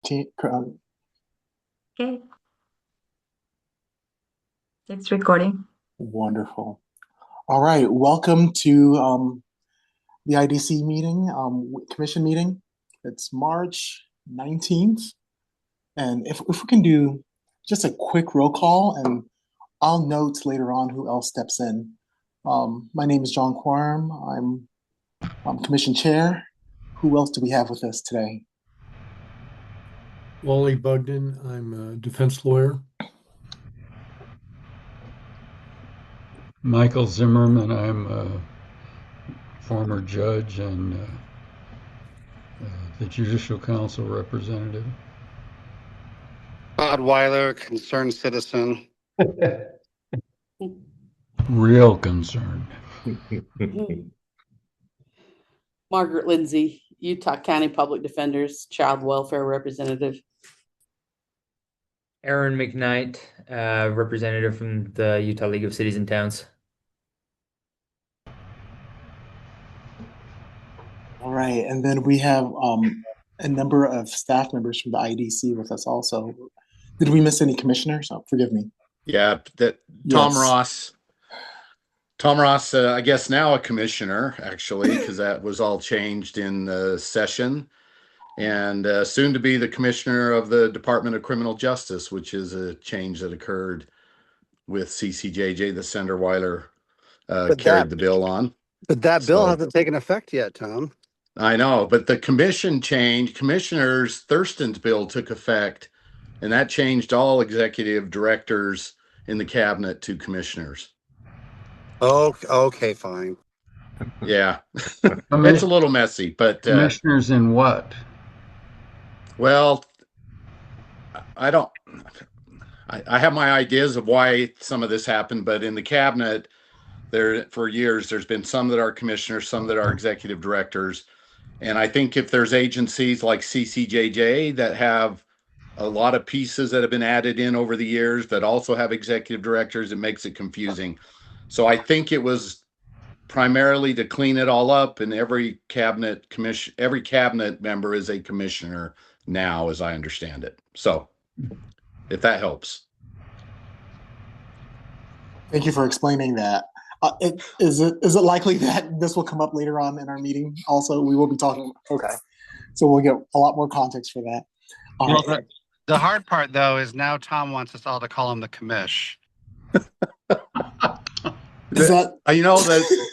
Okay. It's recording. Wonderful. All right, welcome to the IDC meeting, commission meeting. It's March 19th. And if we can do just a quick roll call, and I'll note later on who else steps in. My name is John Quorum. I'm commission chair. Who else do we have with us today? Wally Bugden. I'm a defense lawyer. Michael Zimmerman. I'm a former judge and the Judicial Council representative. Todd Weiler, concerned citizen. Real concerned. Margaret Lindsay, Utah County Public Defender's Child Welfare Representative. Aaron McKnight, representative from the Utah League of Cities and Towns. All right, and then we have a number of staff members from the IDC with us also. Did we miss any commissioners? Oh, forgive me. Yeah, Tom Ross. Tom Ross, I guess now a commissioner, actually, because that was all changed in the session. And soon to be the commissioner of the Department of Criminal Justice, which is a change that occurred with CCJJ that Senator Weiler carried the bill on. But that bill hasn't taken effect yet, Tom. I know, but the commission changed. Commissioners Thurston's bill took effect, and that changed all executive directors in the cabinet to commissioners. Okay, fine. Yeah, it's a little messy, but commissioners in what? Well, I have my ideas of why some of this happened, but in the cabinet, for years, there's been some that are commissioners, some that are executive directors. And I think if there's agencies like CCJJ that have a lot of pieces that have been added in over the years that also have executive directors, it makes it confusing. So I think it was primarily to clean it all up, and every cabinet member is a commissioner now, as I understand it. So if that helps. Thank you for explaining that. Is it likely that this will come up later on in our meeting? Also, we will be talking. Okay, so we'll get a lot more context for that. Well, the hard part, though, is now Tom wants us all to call him the commish. Is that that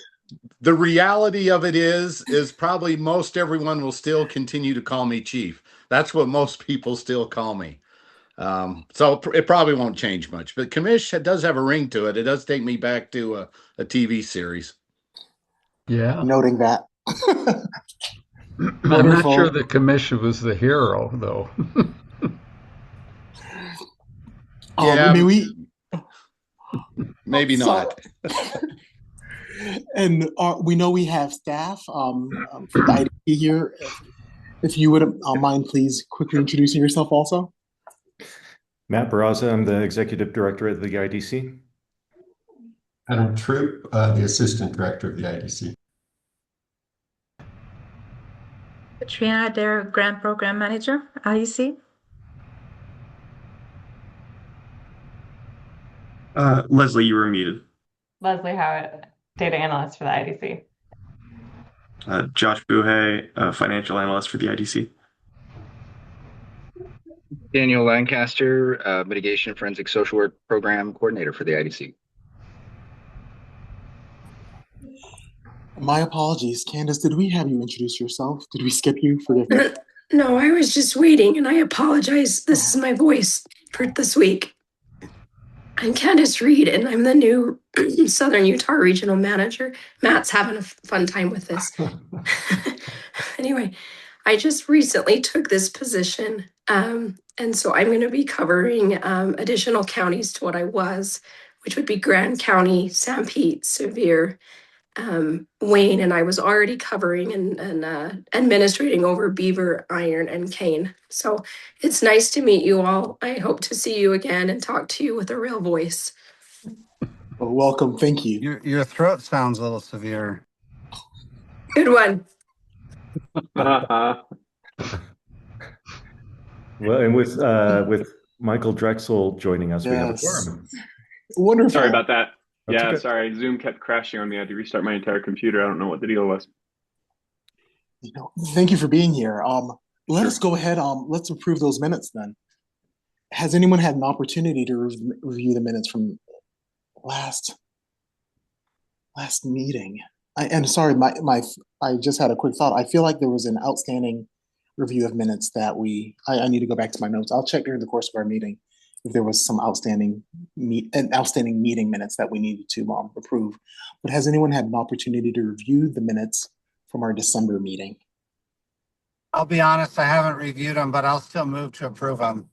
the reality of it is probably most everyone will still continue to call me chief. That's what most people still call me. So it probably won't change much, but commish does have a ring to it. It does take me back to a TV series. Yeah. Noting that. I'm not sure the commission was the hero, though. Yeah, maybe not. And we know we have staff from the IDC here. If you would mind, please quickly introducing yourself also. Matt Barraza, I'm the Executive Director at the IDC. Adam Troop, the Assistant Director of the IDC. Katrina Adair, Grant Program Manager, IDC. Leslie, you were muted. Leslie Howard, Data Analyst for the IDC. Josh Buhay, Financial Analyst for the IDC. Daniel Lancaster, Mitigation Forensic Social Work Program Coordinator for the IDC. My apologies. Candace, did we have you introduce yourself? Did we skip you? Forgive me. No, I was just waiting, and I apologize. This is my voice for this week. I'm Candace Reed, and I'm the new Southern Utah Regional Manager. Matt's having a fun time with this. Anyway, I just recently took this position, and so I'm going to be covering additional counties to what I was, which would be Grand County, San Pete, Sevier, Wayne, and I was already covering and administrating over Beaver, Iron, and Kane. So it's nice to meet you all. I hope to see you again and talk to you with a real voice. Well, welcome. Thank you. Your throat sounds a little severe. Good one. Well, and with Michael Drexel joining us, we have a Yes. quorum. Wonderful. Sorry about that. That's Yeah, okay. sorry. Zoom kept crashing on me. I had to restart my entire computer. I don't know what the deal was. Thank you for being here. Let Sure. us go ahead. Let's approve those minutes then. Has anyone had an opportunity to review the minutes from last meeting? And sorry, I just had a quick thought. I feel like there was an outstanding review of minutes that I need to go back to my notes. I'll check during the course of our meeting if there was some outstanding meeting minutes that we needed to approve. But has anyone had an opportunity to review the minutes from our December meeting? I'll be honest, I haven't reviewed them, but I'll still move to approve them.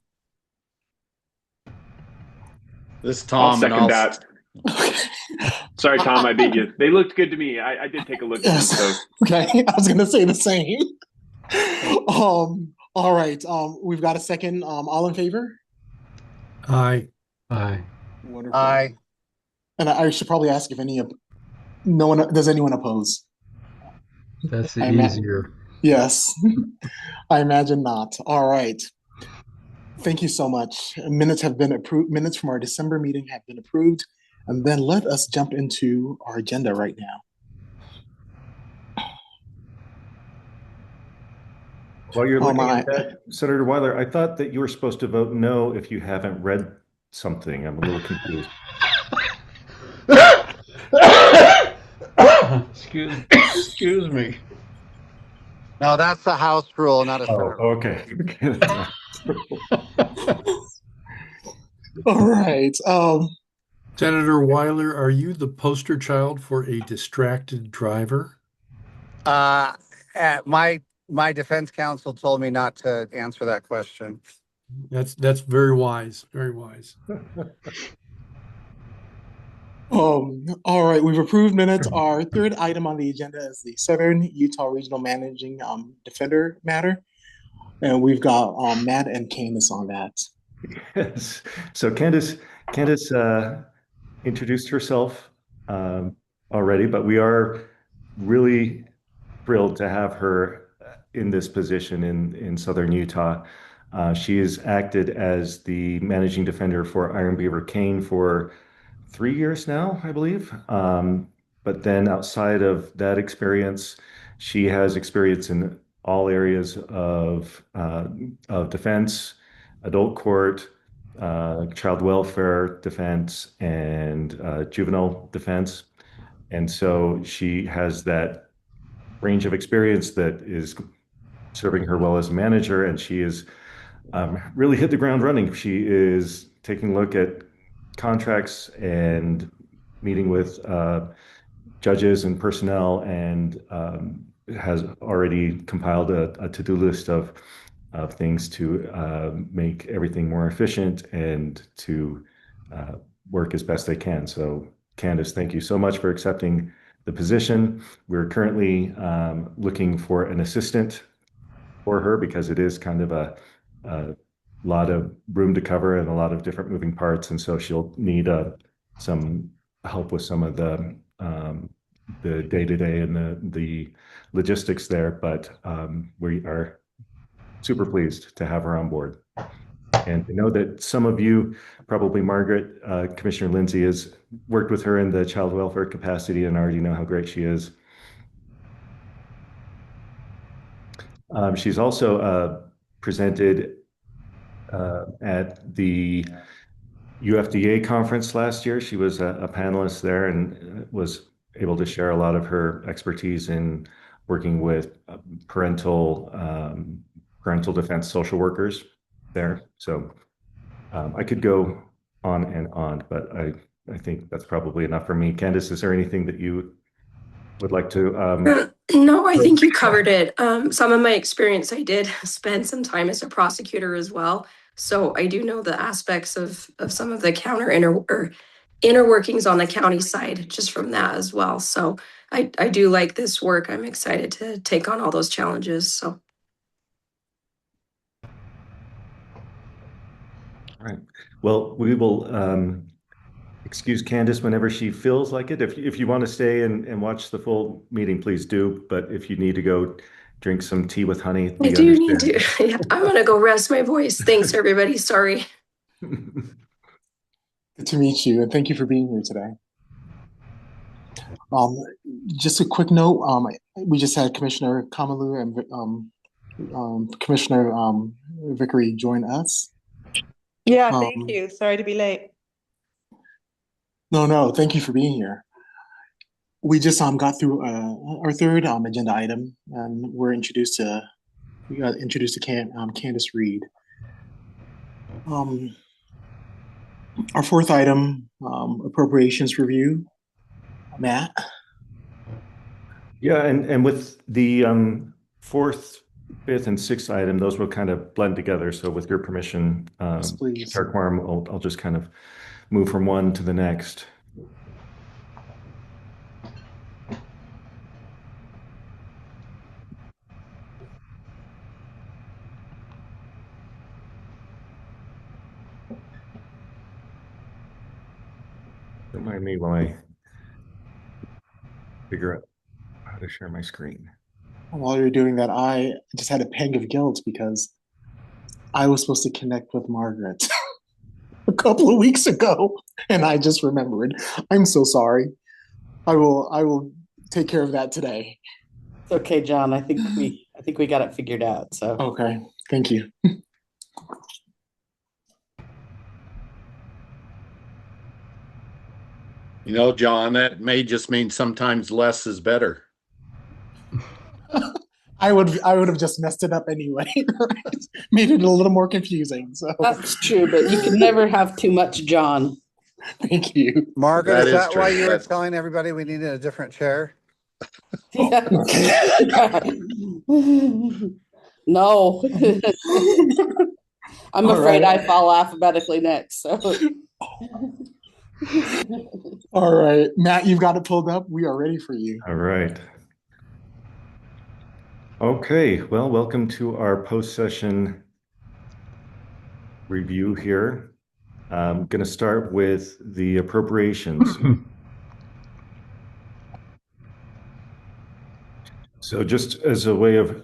This is I'll Tom, second and that. Sorry, Tom, I beat you. They looked good to me. I did take a look at them. So Okay, I was gonna say the same. All right. We've got a second. All in favor? Aye. Aye. Wonderful. Aye. And I should probably ask if no one does anyone oppose? That's the I ima- easier. Yes, I imagine not. All right. Thank you so much. Minutes have been approved. Minutes from our December meeting have been approved. And then let us jump into our agenda right now. While you're looking at that, Senator Weiler, I thought that you were supposed to vote no if you haven't read something. I'm a little confused. Excuse me. No, that's the House rule, not a Oh, Senate. okay. All right. Senator Weiler, are you the poster child for a distracted driver? My defense counsel told me not to answer that question. That's very wise. Very wise. All right, we've approved minutes. Our third item on the agenda is the Southern Utah Regional Managing Defender matter. And we've got Matt and Candace on that. Yes. So Candace introduced herself already, but we are really thrilled to have her in this position in Southern Utah. She has acted as the managing defender for Iron Beaver Cane for 3 years now, I believe. But then outside of that experience, she has experience in all areas of defense, adult court, child welfare defense, and juvenile defense. And so she has that range of experience that is serving her well as a manager, and she is really hit the ground running. She is taking a look at contracts and meeting with judges and personnel, and has already compiled a to-do list of things to make everything more efficient and to work as best they can. So Candace, thank you so much for accepting the position. We're currently looking for an assistant for her because it is kind of a lot of room to cover and a lot of different moving parts. And so she'll need some help with some of the day-to-day and the logistics there. But we are super pleased to have her on board. And I know that some of you, probably Margaret, Commissioner Lindsay, has worked with her in the child welfare capacity and already know how great she is. She's also presented at the UFDA conference last year. She was a panelist there and was able to share a lot of her expertise in working with parental defense social workers there. So I could go on and on, but I think that's probably enough for me. Candace, is there anything that you would like to? No, I think you covered it. Some of my experience, I did spend some time as a prosecutor as well. So I do know the aspects of some of the inner workings on the county side just from that as well. So I do like this work. I'm excited to take on all those challenges. So. All right. Well, we will excuse Candace whenever she feels like it. If you want to stay and watch the full meeting, please do. But if you need to go, drink some tea with honey. I do need to. Yeah, I'm gonna go rest my voice. Thanks, everybody. Sorry. Good to meet you, and thank you for being here today. Just a quick note, we just had Commissioner Kamalu and Commissioner Vickery join us. Yeah, thank you. Sorry to be late. No, thank you for being here. We just got through our third agenda item, and we got introduced to Candace Reed. Our fourth item, appropriations review. Matt. Yeah, and with the fourth, fifth, and sixth item, those will kind of blend together. So with your permission, yes, please. Chair Quorum, I'll just kind of move from one to the next. Don't mind me while I figure out how to share my screen. While you're doing that, I just had a pang of guilt because I was supposed to connect with Margaret a couple of weeks ago, and I just remembered. I'm so sorry. I will take care of that today. It's okay, John. I think we got it figured out. So okay, thank you. You know, John, that may just mean sometimes less is better. I would have just messed it up anyway. Made it a little more confusing. So that's true, but you can never have too much John. Thank you. Margaret, is that why you were telling everybody we needed a different chair? No. I'm afraid I fall alphabetically next. So all right, Matt, you've got it pulled up. We are ready for you. All right. Okay, well, welcome to our post-session review here. I'm going to start with the appropriations. So just as a way of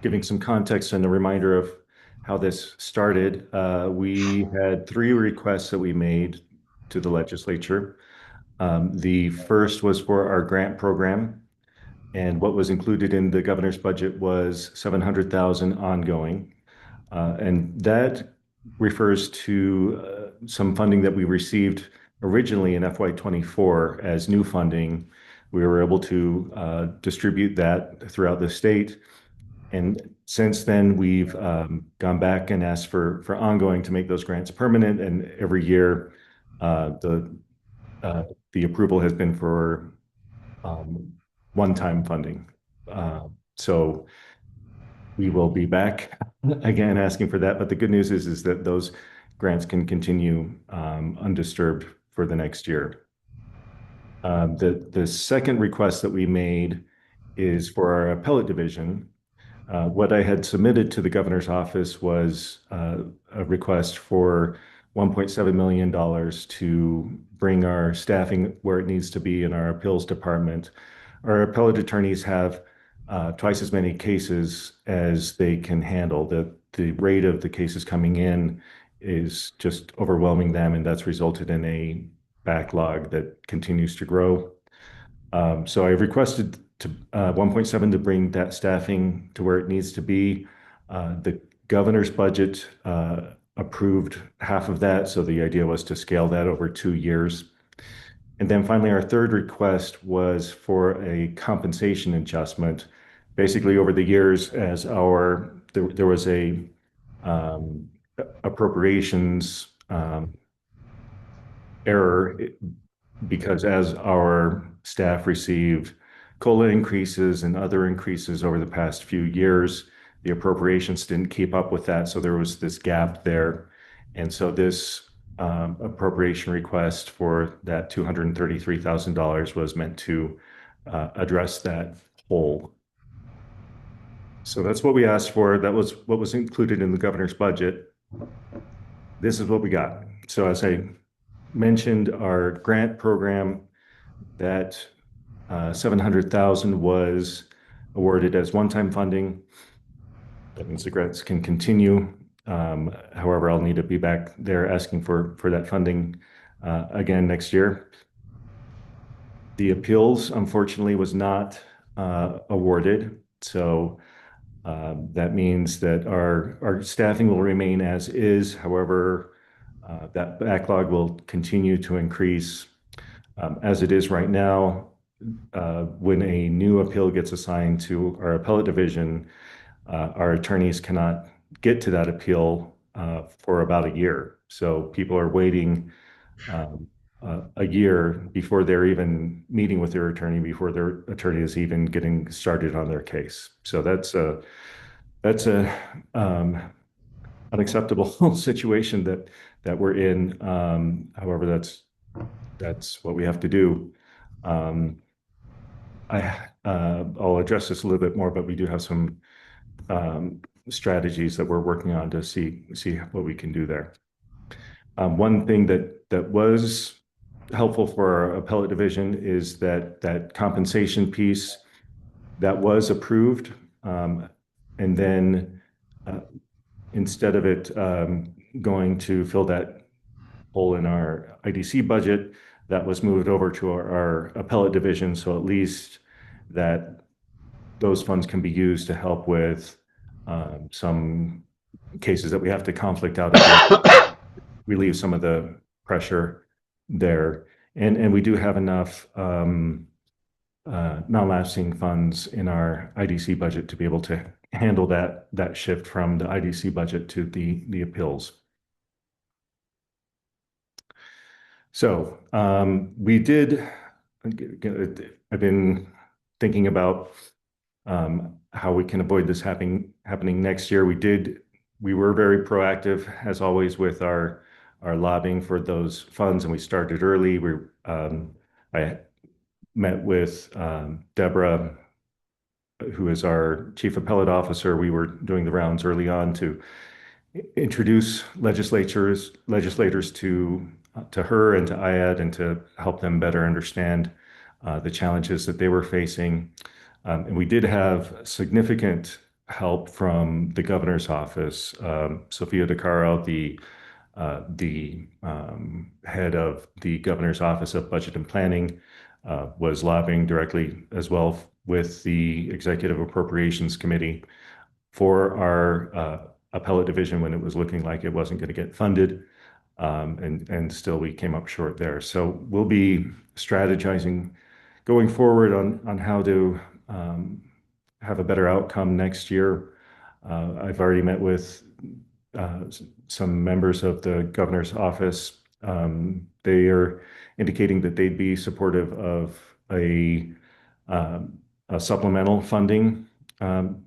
giving some context and a reminder of how this started, we had 3 requests that we made to the legislature. The first was for our grant program, and what was included in the governor's budget was $700,000 ongoing, and that refers to some funding that we received originally in FY24 as new funding. We were able to distribute that throughout the state. And since then, we've gone back and asked for ongoing to make those grants permanent. And every year, the approval has been for one-time funding. So we will be back again asking for that. But the good news is that those grants can continue undisturbed for the next year. The second request that we made is for our appellate division. What I had submitted to the governor's office was a request for $1.7 million to bring our staffing where it needs to be in our appeals department. Our appellate attorneys have twice as many cases as they can handle. The rate of the cases coming in is just overwhelming them, and that's resulted in a backlog that continues to grow. So I requested to 1.7 to bring that staffing to where it needs to be. The governor's budget approved half of that, so the idea was to scale that over 2 years. And then finally, our third request was for a compensation adjustment. Basically, over the years, as there was a appropriations error, because as our staff received COLA increases and other increases over the past few years, the appropriations didn't keep up with that. So there was this gap there. And so this appropriation request for that $233,000 was meant to address that hole. So that's what we asked for. That was what was included in the governor's budget. This is what we got. So as I mentioned, our grant program, that $700,000 was awarded as one-time funding. That means the grants can continue. However, I'll need to be back there asking for that funding again next year. The appeals, unfortunately, was not awarded. So that means that our staffing will remain as is. However, that backlog will continue to increase as it is right now. When a new appeal gets assigned to our appellate division, our attorneys cannot get to that appeal for about a year. So people are waiting a year before they're even meeting with their attorney, before their attorney is even getting started on their case. So that's a unacceptable situation that we're in. However, that's what we have to do. I'll address this a little bit more, but we do have some strategies that we're working on to see what we can do there. One thing that was helpful for our appellate division is that compensation piece that was approved, and then instead of it going to fill that hole in our IDC budget, that was moved over to our appellate division. So at least that those funds can be used to help with some cases that we have to conflict out of, relieve some of the pressure there. And we do have enough non-lapsing funds in our IDC budget to be able to handle that shift from the IDC budget to the appeals. So I've been thinking about how we can avoid this happening next year. We were very proactive, as always, with our lobbying for those funds, and we started early. I met with Deborah, who is our chief appellate officer. We were doing the rounds early on to introduce legislators to her and to IAD, and to help them better understand the challenges that they were facing. And we did have significant help from the governor's office. Sophia DeCaro, the head of the governor's office of budget and planning, was lobbying directly as well with the executive appropriations committee for our appellate division when it was looking like it wasn't going to get funded. And still we came up short there. So we'll be strategizing going forward on how to have a better outcome next year. I've already met with some members of the governor's office. They are indicating that they'd be supportive of a supplemental funding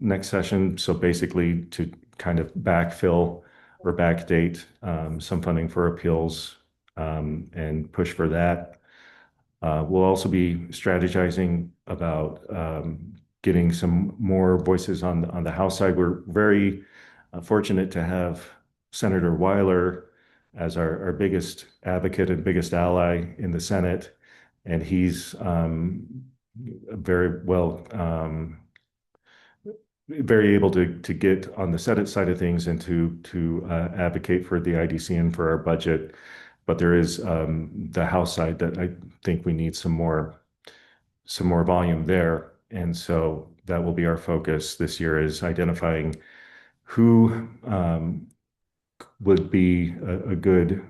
next session. So basically to kind of backfill or backdate some funding for appeals and push for that. We'll also be strategizing about getting some more voices on the House side. We're very fortunate to have Senator Weiler as our biggest advocate and biggest ally in the Senate. And he's very able to get on the Senate side of things and to advocate for the IDC and for our budget. But there is the House side that I think we need some more volume there. And so that will be our focus this year, is identifying who would be a good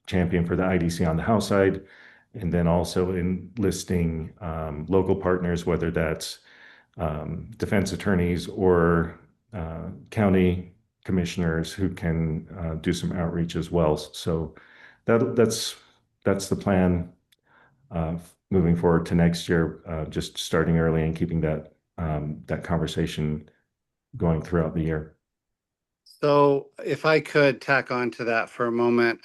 champion for the IDC on the House side, and then also enlisting local partners, whether that's defense attorneys or county commissioners who can do some outreach as well. So that's the plan moving forward to next year, just starting early and keeping that conversation going throughout the year. So if I could tack on to that for a moment.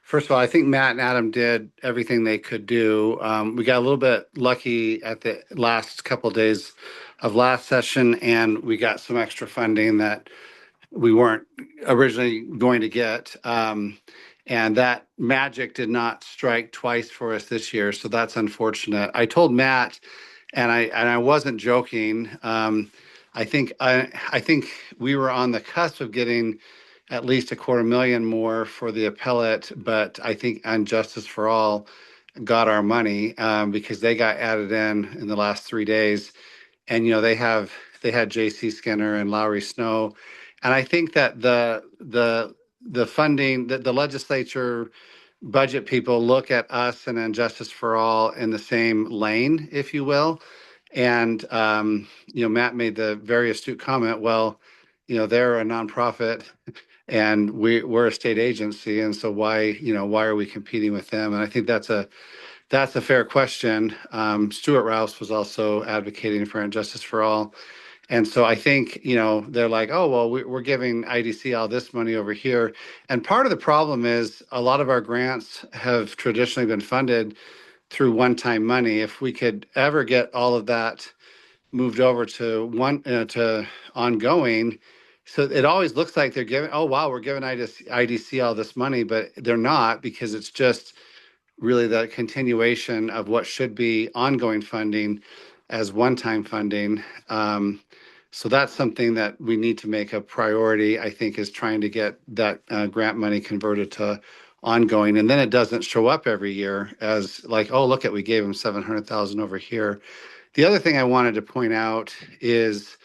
First of all, I think Matt and Adam did everything they could do. We got a little bit lucky at the last couple of days of last session, and we got some extra funding that we weren't originally going to get. And that magic did not strike twice for us this year, so that's unfortunate. I told Matt and I wasn't joking. I think we were on the cusp of getting at least $250,000 more for the appellate, but I think on Justice for All got our money because they got added in the last 3 days, and they had J.C. Skinner and Lowry Snow, and I think that the funding that the legislature budget people look at us and then Justice for All in the same lane, if you will. And, Matt made the very astute comment, well, they're a nonprofit and we're a state agency. And so why are we competing with them? And I think that's a fair question. Stuart Rouse was also advocating for Justice for All. And so I think, they're like, oh, well, we're giving IDC all this money over here. And part of the problem is a lot of our grants have traditionally been funded through one-time money. If we could ever get all of that moved over to ongoing, so it always looks like they're giving, oh, wow, we're giving IDC all this money, but they're not, because it's just really the continuation of what should be ongoing funding as one-time funding. So that's something that we need to make a priority, I think, is trying to get that grant money converted to ongoing. And then it doesn't show up every year as like, oh, look we gave them 700,000 over here. The other thing I wanted to point out is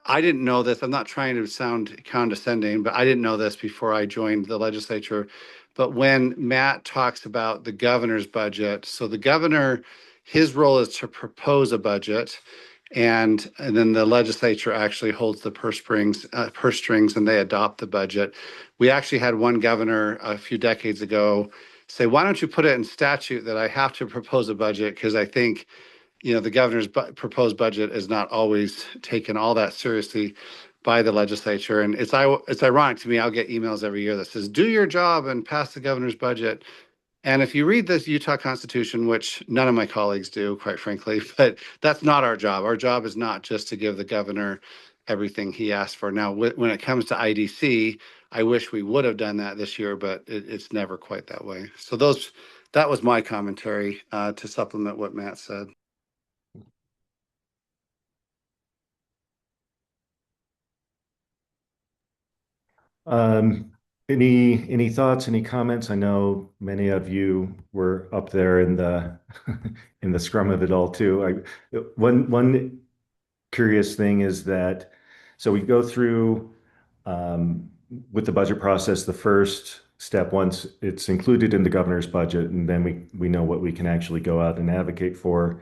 I didn't know this. I'm not trying to sound condescending, but I didn't know this before I joined the legislature. But when Matt talks about the governor's budget, so the governor, his role is to propose a budget, and then the legislature actually holds the purse strings, and they adopt the budget. We actually had one governor a few decades ago say, why don't you put it in statute that I have to propose a budget? Because I think, the governor's proposed budget is not always taken all that seriously by the legislature. And it's ironic to me, I'll get emails every year that says, do your job and pass the governor's budget. And if you read this Utah Constitution, which none of my colleagues do, quite frankly, but that's not our job. Our job is not just to give the governor everything he asked for. Now, when it comes to IDC, I wish we would have done that this year, but it's never quite that way. So that was my commentary to supplement what Matt said. Any thoughts, any comments? I know many of you were up there in the in the scrum of it all too. One curious thing is that, so we go through with the budget process, the first step, once it's included in the governor's budget, and then we know what we can actually go out and advocate for.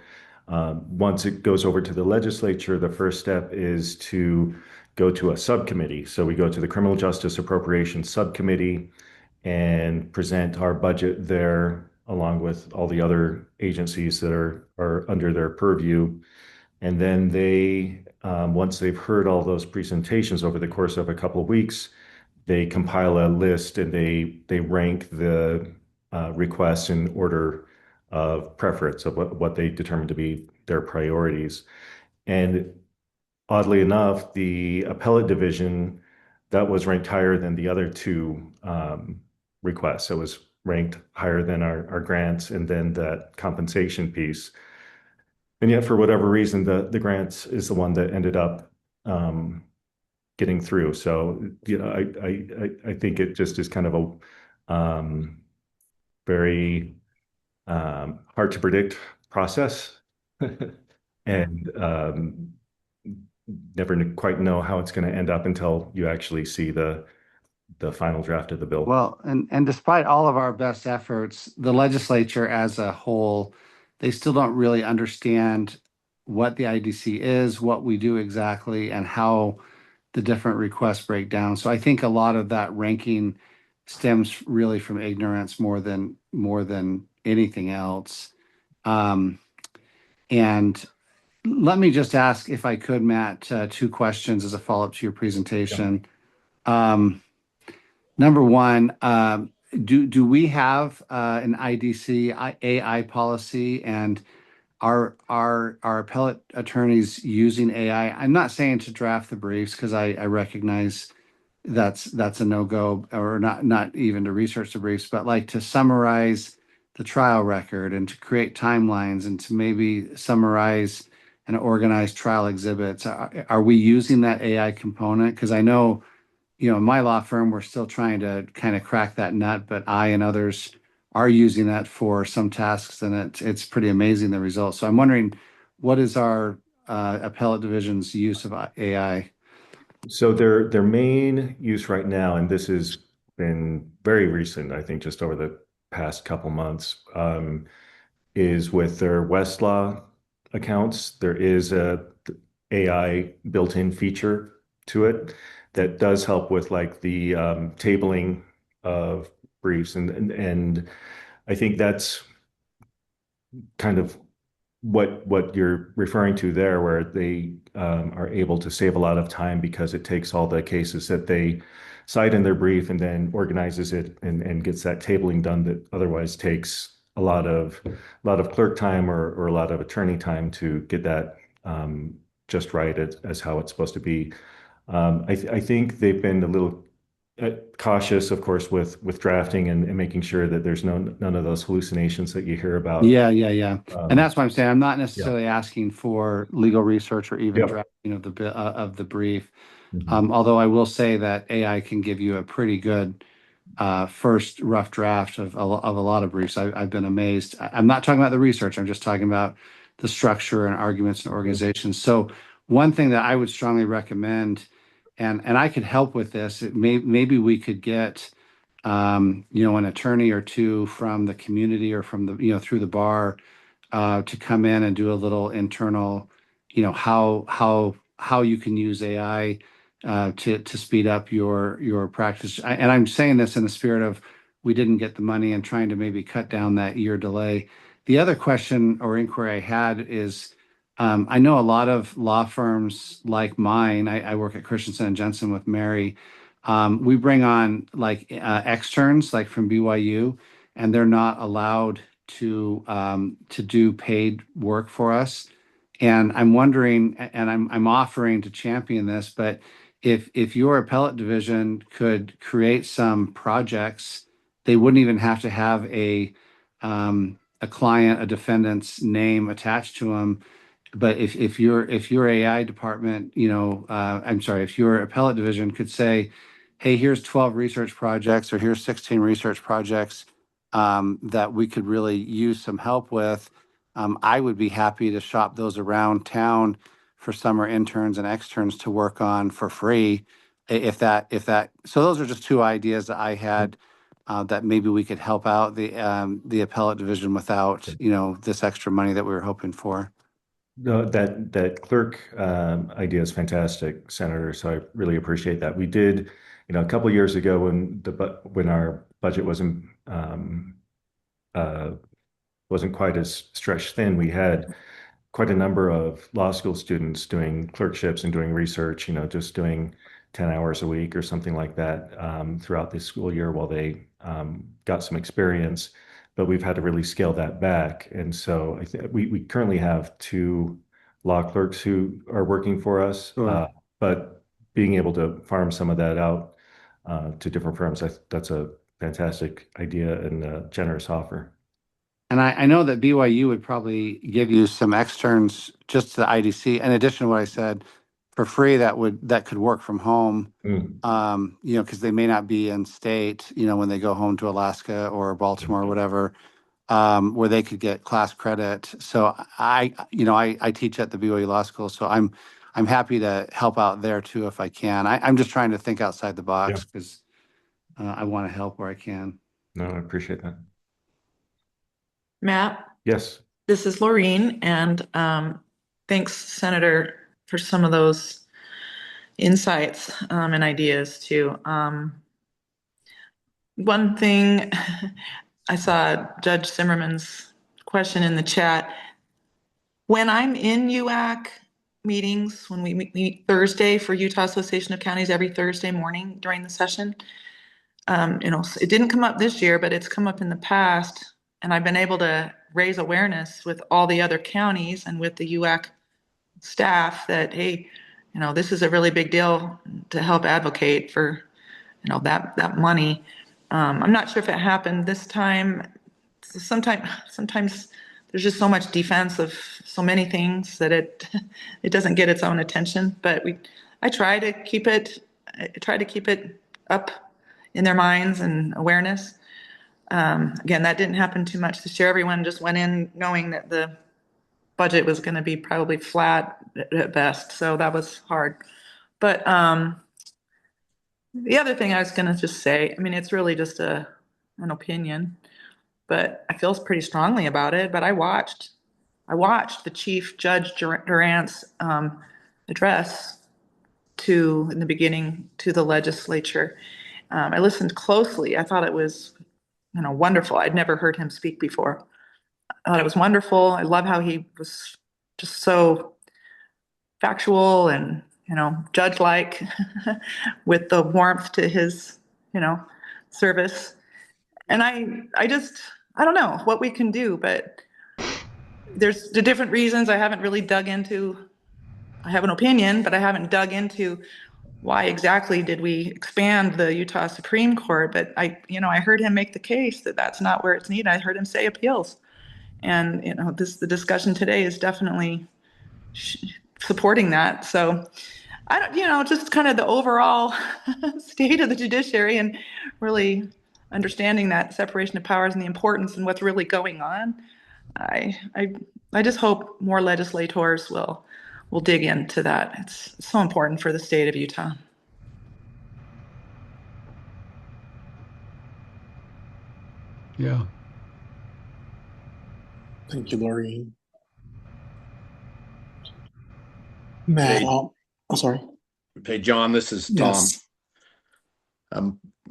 Once it goes over to the legislature, the first step is to go to a subcommittee. So we go to the Criminal Justice Appropriations Subcommittee and present our budget there, along with all the other agencies that are under their purview. And then they, once they've heard all those presentations over the course of a couple of weeks, they compile a list and they rank the requests in order of preference of what they determine to be their priorities. And oddly enough, the appellate division, that was ranked higher than the other two requests. It was ranked higher than our grants and then that compensation piece. And yet, for whatever reason, the grants is the one that ended up getting through. So, I think it just is kind of a very hard to predict process, and never quite know how it's going to end up until you actually see the final draft of the bill. Well, and despite all of our best efforts, the legislature as a whole, they still don't really understand what the IDC is, what we do exactly, and how the different requests break down. So I think a lot of that ranking stems really from ignorance more than anything else. And let me just ask, if I could, Matt, two questions as a follow-up to your presentation. Yeah. Number one, do we have an IDC AI policy, and are appellate attorneys using AI? I'm not saying to draft the briefs, because I recognize that's a no-go, or not even to research the briefs, but like to summarize the trial record and to create timelines and to maybe summarize and organize trial exhibits. Are we using that AI component? Because I know, in my law firm, we're still trying to kind of crack that nut, but I and others are using that for some tasks, and it's pretty amazing, the results. So I'm wondering, what is our appellate division's use of AI? So their main use right now, and this has been very recent, I think just over the past couple months, is with their Westlaw accounts. There is a AI built-in feature to it that does help with like the tabling of briefs, and I think that's kind of what you're referring to there, where they are able to save a lot of time because it takes all the cases that they cite in their brief and then organizes it and gets that tabling done that otherwise takes a lot of clerk time or a lot of attorney time to get that just right as how it's supposed to be. I think they've been a little cautious, of course, with drafting and making sure that there's none of those hallucinations that you hear about. Yeah. And that's why I'm saying I'm not necessarily Yeah. asking for legal research or even Yep. drafting of the brief. Mhm. Although I will say that AI can give you a pretty good first rough draft of a lot of briefs. I've been amazed. I'm not talking about the research. I'm just talking about the structure and arguments and organizations. So one thing that I would strongly recommend, and I could help with this, maybe we could get an attorney or two from the community or from the through the bar to come in and do a little internal, how you can use AI to speed up your practice. And I'm saying this in the spirit of we didn't get the money and trying to maybe cut down that year delay. The other question or inquiry I had is, I know a lot of law firms like mine. I work at Christensen and Jensen with Mary. We bring on like externs, like from BYU, and they're not allowed to do paid work for us. And I'm wondering, and I'm offering to champion this, but if your appellate division could create some projects, they wouldn't even have to have a client, a defendant's name attached to them. But if your AI department, I'm sorry, if your appellate division could say, hey, here's 12 research projects or here's 16 research projects that we could really use some help with, I would be happy to shop those around town for summer interns and externs to work on for free. If that, so those are just two ideas that I had that maybe we could help out the appellate division without, this extra money that we were hoping for. No, that clerk idea is fantastic, Senator. So I really appreciate that. We did, a couple of years ago when our budget wasn't quite as stretched thin, we had quite a number of law school students doing clerkships and doing research, just doing 10 hours a week or something like that throughout the school year while they got some experience. But we've had to really scale that back. And so we currently have 2 law clerks who are working for us, Sure. but being able to farm some of that out to different firms, that's a fantastic idea and a generous offer. And I know that BYU would probably give you some externs just to the IDC, in addition to what I said, for free that could work from home, because they may not be in state, when they go home to Alaska or Baltimore or whatever, where they could get class credit. So I teach at the BYU Law School, so I'm happy to help out there too if I can. I'm just trying to think outside the box because I want to help where I can. No, I appreciate that. Matt, Yes. this is Laureen, and thanks, Senator, for some of those insights and ideas too. One thing, I saw Judge Zimmerman's question in the chat. When I'm in UAC meetings, when we meet Thursday for Utah Association of Counties every Thursday morning during the session, it didn't come up this year, but it's come up in the past. And I've been able to raise awareness with all the other counties and with the UAC staff that, hey, this is a really big deal to help advocate for, that money. I'm not sure if it happened this time. sometimes there's just so much defense of so many things that it it doesn't get its own attention. But I try to keep it up in their minds and awareness. Again, that didn't happen too much this year. Everyone just went in knowing that the budget was going to be probably flat at best, so that was hard. But the other thing I was going to just say, I mean, it's really just an opinion, but I feel pretty strongly about it. But I watched the Chief Judge Durant's address in the beginning to the legislature. I listened closely. I thought it was, wonderful. I'd never heard him speak before. I thought it was wonderful. I love how he was just so factual and, judge-like with the warmth to his, service. And I don't know what we can do, but there's the different reasons I haven't really dug into. I have an opinion, but I haven't dug into why exactly did we expand the Utah Supreme Court. But I heard him make the case that that's not where it's needed. I heard him say appeals. And, the discussion today is definitely supporting that. So I don't, just kind of the overall state of the judiciary and really understanding that separation of powers and the importance and what's really going on. I just hope more legislators will dig into that. It's so important for the state of Utah. Yeah. Thank you, Lori. Matt, Hey. Sorry. Hey, John, this is Tom. Yes.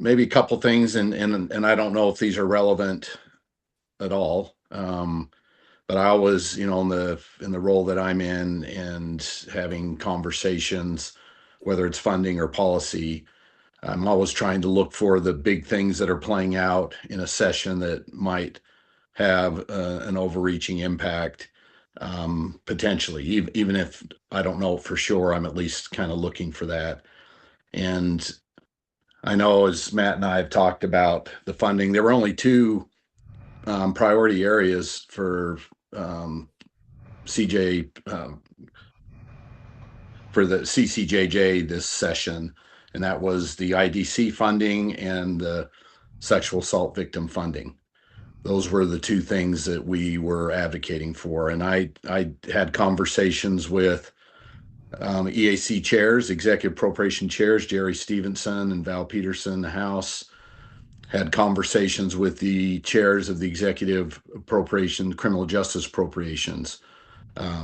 Maybe a couple things, and I don't know if these are relevant at all. But I always, in the role that I'm in and having conversations, whether it's funding or policy, I'm always trying to look for the big things that are playing out in a session that might have an overreaching impact, potentially, even if I don't know for sure. I'm at least kind of looking for that. And I know, as Matt and I have talked about the funding, there were only two priority areas for CJ for the CCJJ this session, and that was the IDC funding and the sexual assault victim funding. Those were the two things that we were advocating for. And I had conversations with EAC chairs, executive appropriation chairs, Jerry Stevenson and Val Peterson in the House. Had conversations with the chairs of the executive appropriation, criminal justice appropriations,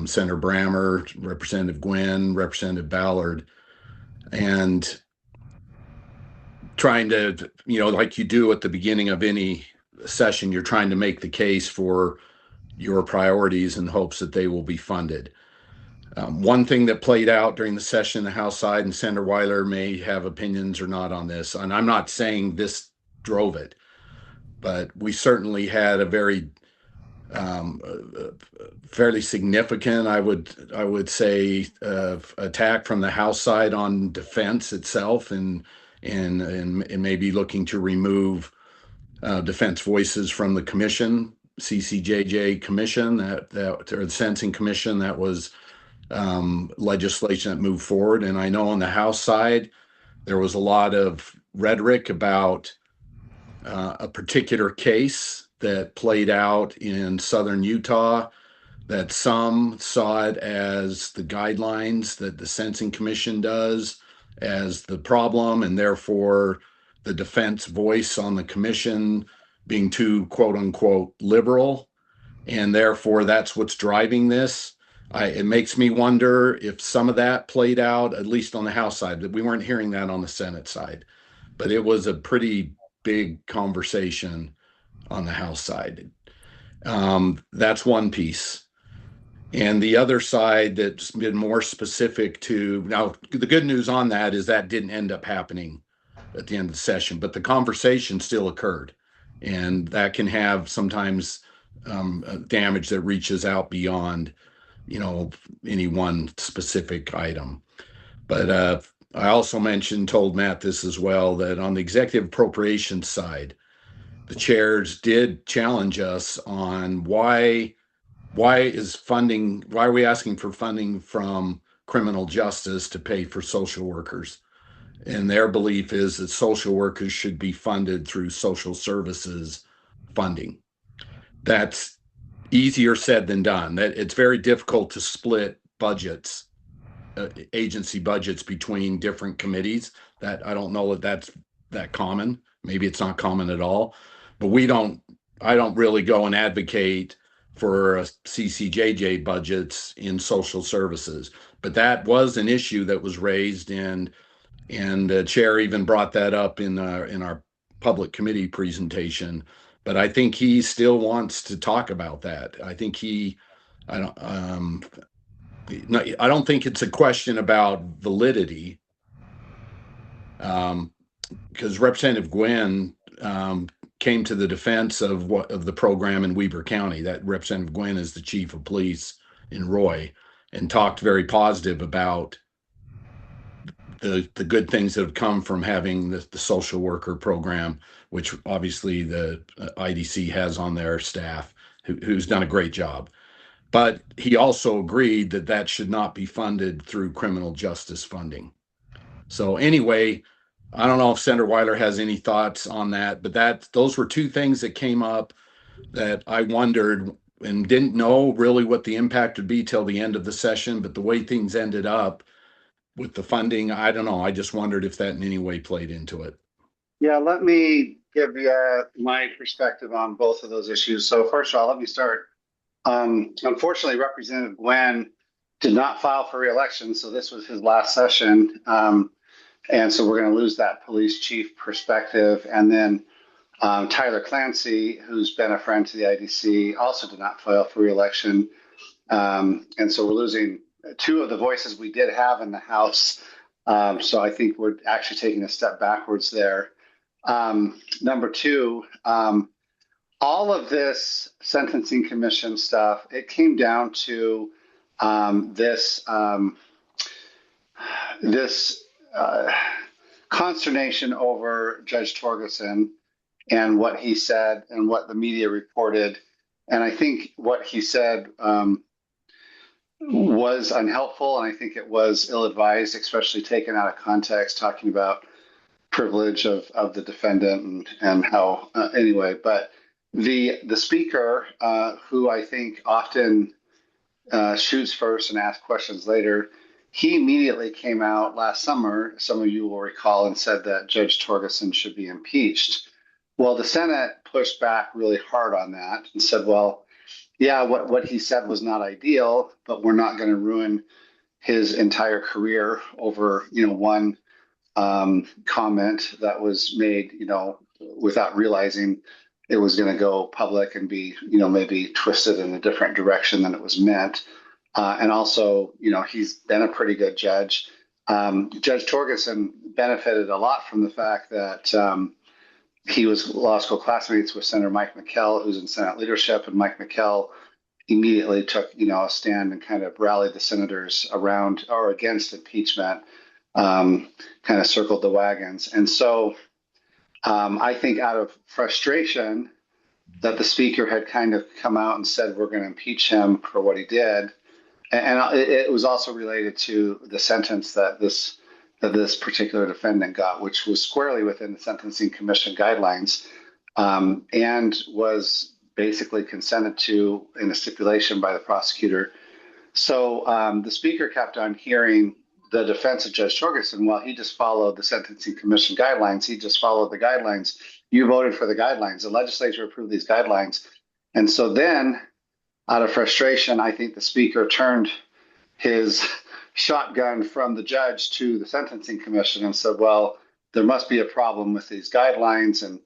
Senator Brammer, Representative Gwynn, Representative Ballard, and trying to, like you do at the beginning of any session, you're trying to make the case for your priorities in hopes that they will be funded. One thing that played out during the session in the House side, and Senator Weiler may have opinions or not on this, and I'm not saying this drove it, but we certainly had a very fairly significant, I would say, attack from the House side on defense itself, and maybe looking to remove defense voices from the commission, CCJJ commission, or the Sentencing Commission. That was legislation that moved forward. And I know on the House side, there was a lot of rhetoric about a particular case that played out in southern Utah, that some saw it as the guidelines that the Sentencing Commission does as the problem, and therefore the defense voice on the commission being too quote unquote liberal, and therefore that's what's driving this. It makes me wonder if some of that played out, at least on the House side. That we weren't hearing that on the Senate side, but it was a pretty big conversation on the House side. That's one piece. And the other side that's been more specific to, now the good news on that is that didn't end up happening at the end of the session, but the conversation still occurred, and that can have sometimes damage that reaches out beyond any one specific item. But I also told Matt this as well, that on the executive appropriations side, the chairs did challenge us on why are we asking for funding from criminal justice to pay for social workers? And their belief is that social workers should be funded through social services funding. That's easier said than done. That it's very difficult to split budgets, agency budgets between different committees. That I don't know that that's that common. Maybe it's not common at all, but I don't really go and advocate for CCJJ budgets in social services. But that was an issue that was raised, and the chair even brought that up in our public committee presentation. But I think he still wants to talk about that. I think I don't think it's a question about validity, because Representative Gwynn came to the defense of the program in Weber County. That Representative Gwynn is the chief of police in Roy, and talked very positive about the good things that have come from having the social worker program, which obviously the IDC has on their staff, who's done a great job. But he also agreed that that should not be funded through criminal justice funding. So anyway, I don't know if Senator Weiler has any thoughts on that, but those were two things that came up that I wondered and didn't know really what the impact would be till the end of the session. But the way things ended up with the funding, I don't know. I just wondered if that in any way played into it. Yeah, let me give you my perspective on both of those issues. So first of all, let me start. Unfortunately, Representative Gwen did not file for re-election, so this was his last session. And so we're going to lose that police chief perspective. And then Tyler Clancy, who's been a friend to the IDC, also did not file for re-election. And so we're losing two of the voices we did have in the House. So I think we're actually taking a step backwards there. Number two, all of this sentencing commission stuff, it came down to this consternation over Judge Torgerson and what he said and what the media reported. And I think what he said was unhelpful, and I think it was ill-advised, especially taken out of context, talking about privilege of the defendant and how anyway. But the speaker, who I think often shoots first and asks questions later, he immediately came out last summer, some of you will recall, and said that Judge Torgerson should be impeached. Well, the Senate pushed back really hard on that and said, well, yeah, what he said was not ideal, but we're not going to ruin his entire career over, one comment that was made, without realizing it was going to go public and be, maybe twisted in a different direction than it was meant. And also, he's been a pretty good judge. Judge Torgerson benefited a lot from the fact that he was law school classmates with Senator Mike McKell, who's in Senate leadership, and Mike McKell immediately took, a stand and kind of rallied the senators around or against impeachment, kind of circled the wagons. And so I think out of frustration that the speaker had kind of come out and said, we're going to impeach him for what he did. And it was also related to the sentence that this particular defendant got, which was squarely within the Sentencing Commission guidelines, and was basically consented to in a stipulation by the prosecutor. So the speaker kept on hearing the defense of Judge Torgerson. Well, he just followed the Sentencing Commission guidelines. He just followed the guidelines. You voted for the guidelines. The legislature approved these guidelines. And so then, out of frustration, I think the speaker turned his shotgun from the judge to the Sentencing Commission and said, well, there must be a problem with these guidelines. And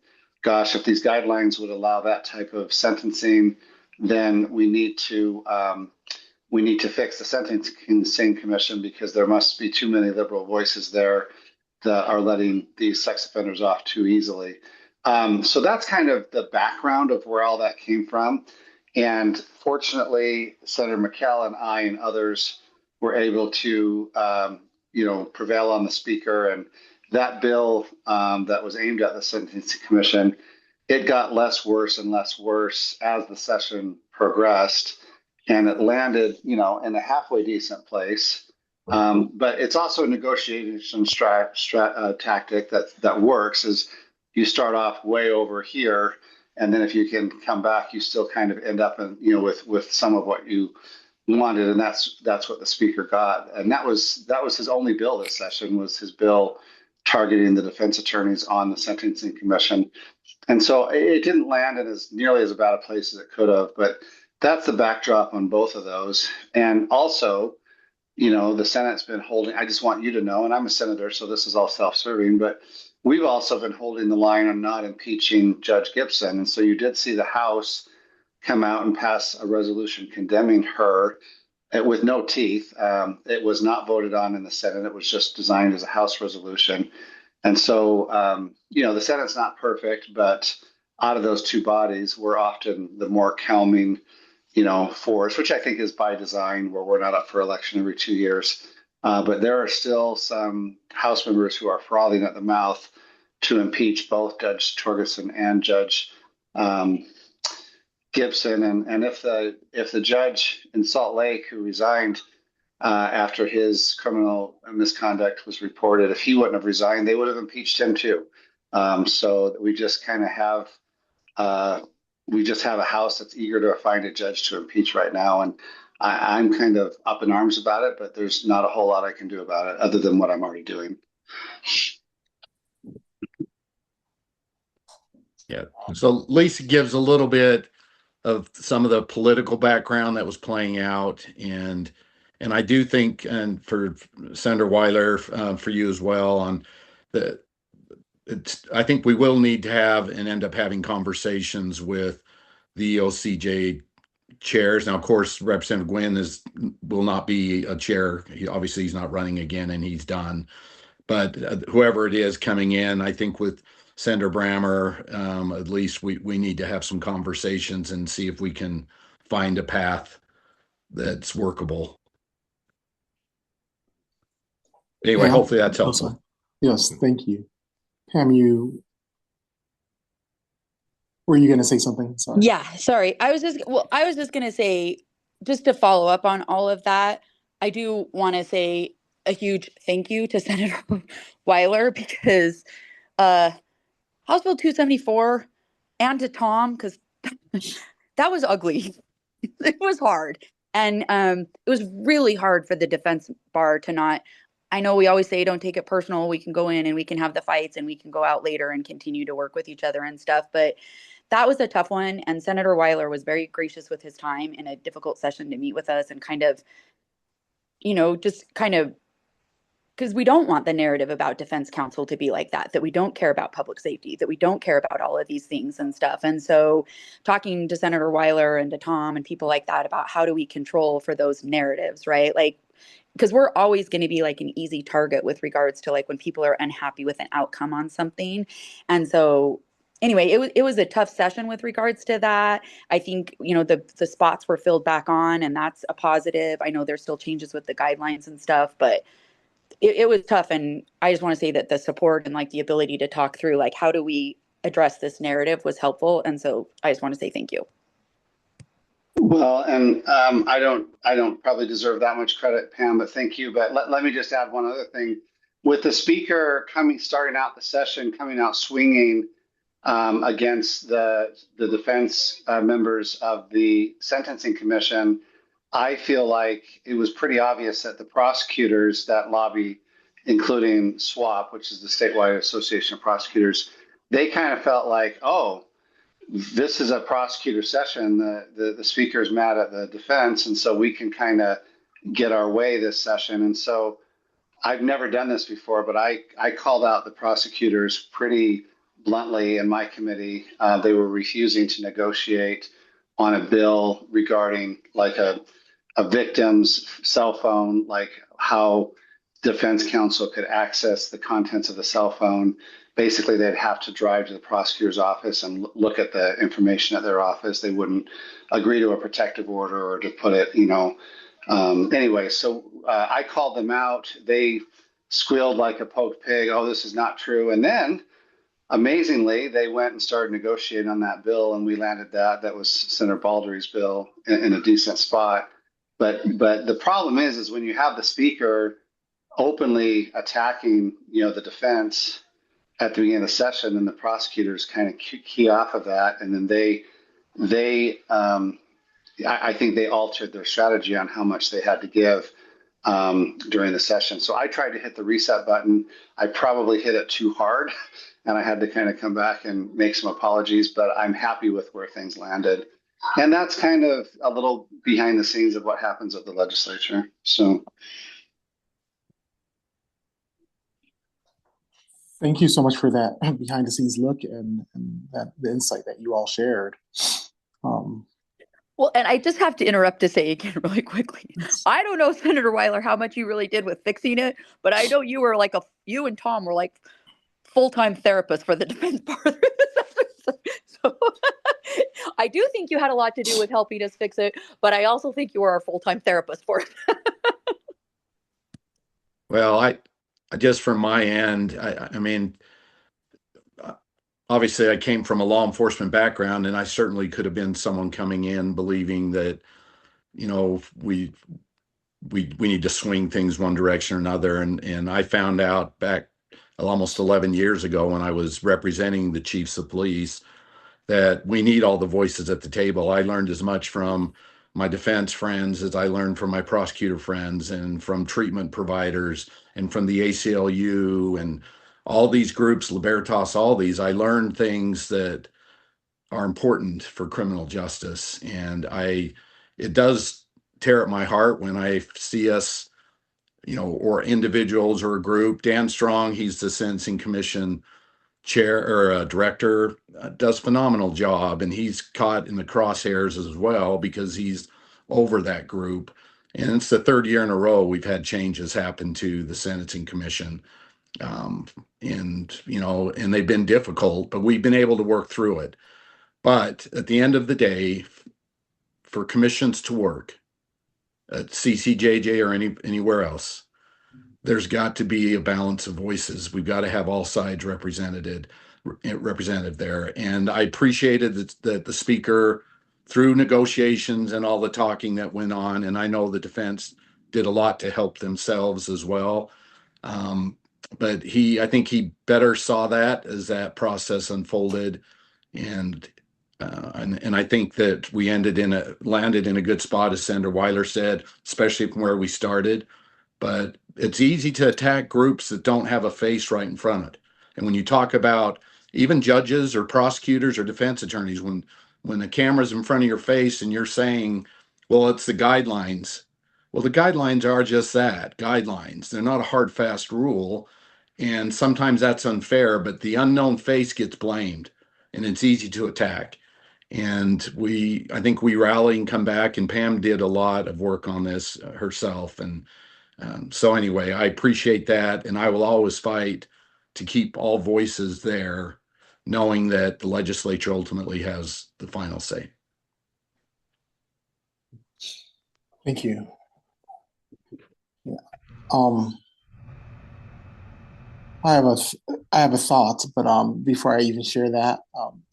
gosh, if these guidelines would allow that type of sentencing, then we need to fix the Sentencing Commission, because there must be too many liberal voices there that are letting these sex offenders off too easily. So that's kind of the background of where all that came from. And fortunately, Senator McKell and I and others were able to, prevail on the speaker. And that bill that was aimed at the Sentencing Commission it got less worse and less worse as the session progressed, and it landed, in a halfway decent place. But it's also a negotiation tactic that works. Is you start off way over here, and then if you can come back, you still kind of end up in with some of what you wanted, and that's what the speaker got, and that was his only bill this session, was his bill targeting the defense attorneys on the sentencing commission. And so it didn't land in as nearly as bad a place as it could have, but that's the backdrop on both of those. And also, the Senate's been holding, I just want you to know, and I'm a senator, so this is all self-serving, but we've also been holding the line on not impeaching Judge Gibson. And so you did see the House come out and pass a resolution condemning her with no teeth. It was not voted on in the Senate. It was just designed as a House resolution. And so, the Senate's not perfect, but out of those two bodies, we're often the more calming, force, which I think is by design, where we're not up for election every 2 years. But there are still some House members who are frothing at the mouth to impeach both Judge Torgerson and Judge Gibson. And if the judge in Salt Lake who resigned after his criminal misconduct was reported, if he wouldn't have resigned, they would have impeached him too. So we just kind of have a House that's eager to find a judge to impeach right now. And I'm kind of up in arms about it, but there's not a whole lot I can do about it other than what I'm already doing. Yeah. So Lisa gives a little bit of some of the political background that was playing out, and I do think, and for Senator Weiler, for you as well, on the, I think we will need to have and end up having conversations with the OCJ chairs. Now, of course, Representative Gwynn will not be a chair. Obviously, he's not running again, and he's done. But whoever it is coming in, I think with Senator Brammer, at least we need to have some conversations and see if we can find a path that's workable. Anyway, Pam? hopefully that's Oh, helpful. sorry. Yes, thank you. Pam, were you going to say something? Sorry. Yeah, sorry. I was just going to say, just to follow up on all of that, I do want to say a huge thank you to Senator Weiler, because House Bill 274, and to Tom, because that was ugly. It was hard. And it was really hard for the defense bar to not, I know we always say don't take it personal. We can go in and we can have the fights and we can go out later and continue to work with each other and stuff. But that was a tough one. And Senator Weiler was very gracious with his time in a difficult session to meet with us and kind of, because we don't want the narrative about defense counsel to be like that we don't care about public safety, that we don't care about all of these things and stuff. And so talking to Senator Weiler and to Tom and people like that about how do we control for those narratives, right? Like, because we're always going to be like an easy target with regards to like when people are unhappy with an outcome on something. And so anyway, it was a tough session with regards to that. I think, the spots were filled back on, and that's a positive. I know there's still changes with the guidelines and stuff, but it was tough. And I just want to say that the support and like the ability to talk through like how do we address this narrative was helpful. And so I just want to say thank you. Well, and I don't probably deserve that much credit, Pam, but thank you. But let me just add one other thing. With the speaker starting out the session, coming out swinging against the defense members of the Sentencing Commission, I feel like it was pretty obvious that the prosecutors that lobby, including SWAP, which is the Statewide Association of Prosecutors, they kind of felt like, oh, this is a prosecutor session. The speaker is mad at the defense, and so we can kind of get our way this session. And so I've never done this before, but I called out the prosecutors pretty bluntly in my committee. They were refusing to negotiate on a bill regarding like a victim's cell phone, like how defense counsel could access the contents of the cell phone. Basically, they'd have to drive to the prosecutor's office and look at the information at their office. They wouldn't agree to a protective order or to put it, anyway. So I called them out. They squealed like a poked pig. Oh, this is not true. And then amazingly, they went and started negotiating on that bill, and we landed that. That was Senator Baldry's bill in a decent spot. But the problem is when you have the speaker openly attacking, the defense at the beginning of the session, and the prosecutors kind of key off of that, and then I think they altered their strategy on how much they had to give during the session. So I tried to hit the reset button. I probably hit it too hard, and I had to kind of come back and make some apologies, but I'm happy with where things landed. And that's kind of a little behind the scenes of what happens at the legislature. So thank you so much for that behind the scenes look and that the insight that you all shared. Well, and I just have to interrupt to say again really quickly. I don't know, Senator Weiler, how much you really did with fixing it, but I know you were you and Tom were like full-time therapists for the defense part of it. So I do think you had a lot to do with helping us fix it, but I also think you were our full-time therapist for it. Well, I just from my end, I mean, obviously I came from a law enforcement background, and I certainly could have been someone coming in believing that, we need to swing things one direction or another. And I found out back almost 11 years ago when I was representing the chiefs of police that we need all the voices at the table. I learned as much from my defense friends as I learned from my prosecutor friends and from treatment providers and from the ACLU and all these groups, Libertas, all these. I learned things that are important for criminal justice. And it does tear at my heart when I see us, or individuals or a group. Dan Strong, he's the Sentencing Commission chair or director, does a phenomenal job, and he's caught in the crosshairs as well because he's over that group. And it's the third year in a row we've had changes happen to the Sentencing Commission. And they've been difficult, but we've been able to work through it. But at the end of the day, for commissions to work at CCJJ or anywhere else, there's got to be a balance of voices. We've got to have all sides represented there. And I appreciated that the speaker, through negotiations and all the talking that went on, and I know the defense did a lot to help themselves as well. But I think he better saw that as that process unfolded. And I think that we landed in a good spot, as Senator Weiler said, especially from where we started. But it's easy to attack groups that don't have a face right in front of it. And when you talk about even judges or prosecutors or defense attorneys, when the camera's in front of your face and you're saying, well, it's the guidelines. Well, the guidelines are just that, guidelines. They're not a hard, fast rule. And sometimes that's unfair, but the unknown face gets blamed and it's easy to attack. And I think we rally and come back, and Pam did a lot of work on this herself. And so anyway, I appreciate that, and I will always fight to keep all voices there, knowing that the legislature ultimately has the final say. Thank you. Yeah. I have a thought, but before I even share that,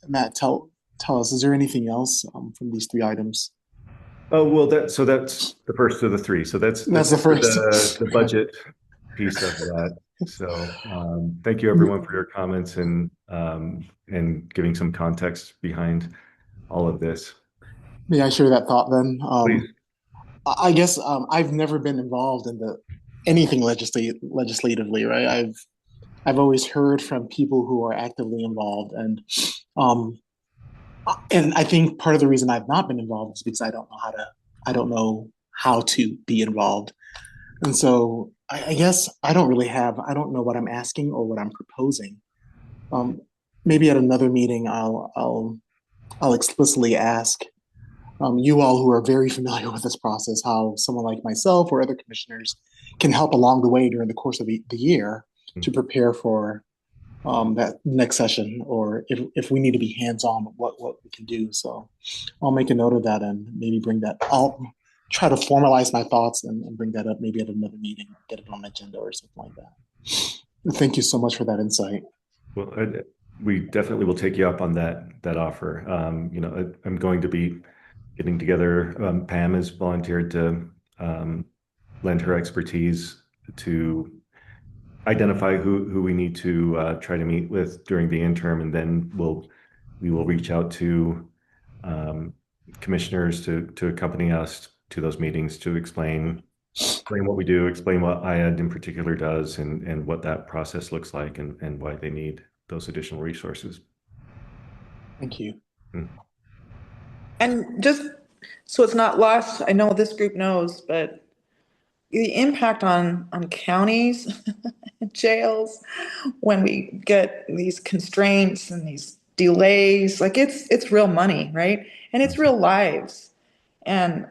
Matt, tell us, is there anything else from these three items? Oh, well, that's the first of the three. So that's the first. The budget piece of that. So thank you everyone for your comments and giving some context behind all of this. May I share that thought then? Please. I guess I've never been involved in anything legislatively, right? I've always heard from people who are actively involved, and I think part of the reason I've not been involved is because I don't know how to be involved. And so I guess I don't know what I'm asking or what I'm proposing. Maybe at another meeting, I'll explicitly ask you all who are very familiar with this process, how someone like myself or other commissioners can help along the way during the course of the year to prepare for that next session, or if we need to be hands-on, what we can do. So I'll make a note of that and maybe bring that. I'll try to formalize my thoughts and bring that up maybe at another meeting, get it on the agenda or something like that. Thank you so much for that insight. Well, we definitely will take you up on that offer. I'm going to be getting together. Pam has volunteered to lend her expertise to identify who we need to try to meet with during the interim, and then we will reach out to commissioners to accompany us to those meetings to explain what we do, explain what IAD in particular does, and what that process looks like, and why they need those additional resources. Thank you. And just so it's not lost, I know this group knows, but the impact on counties, jails, when we get these constraints and these delays, like it's real money, right? And it's real lives. And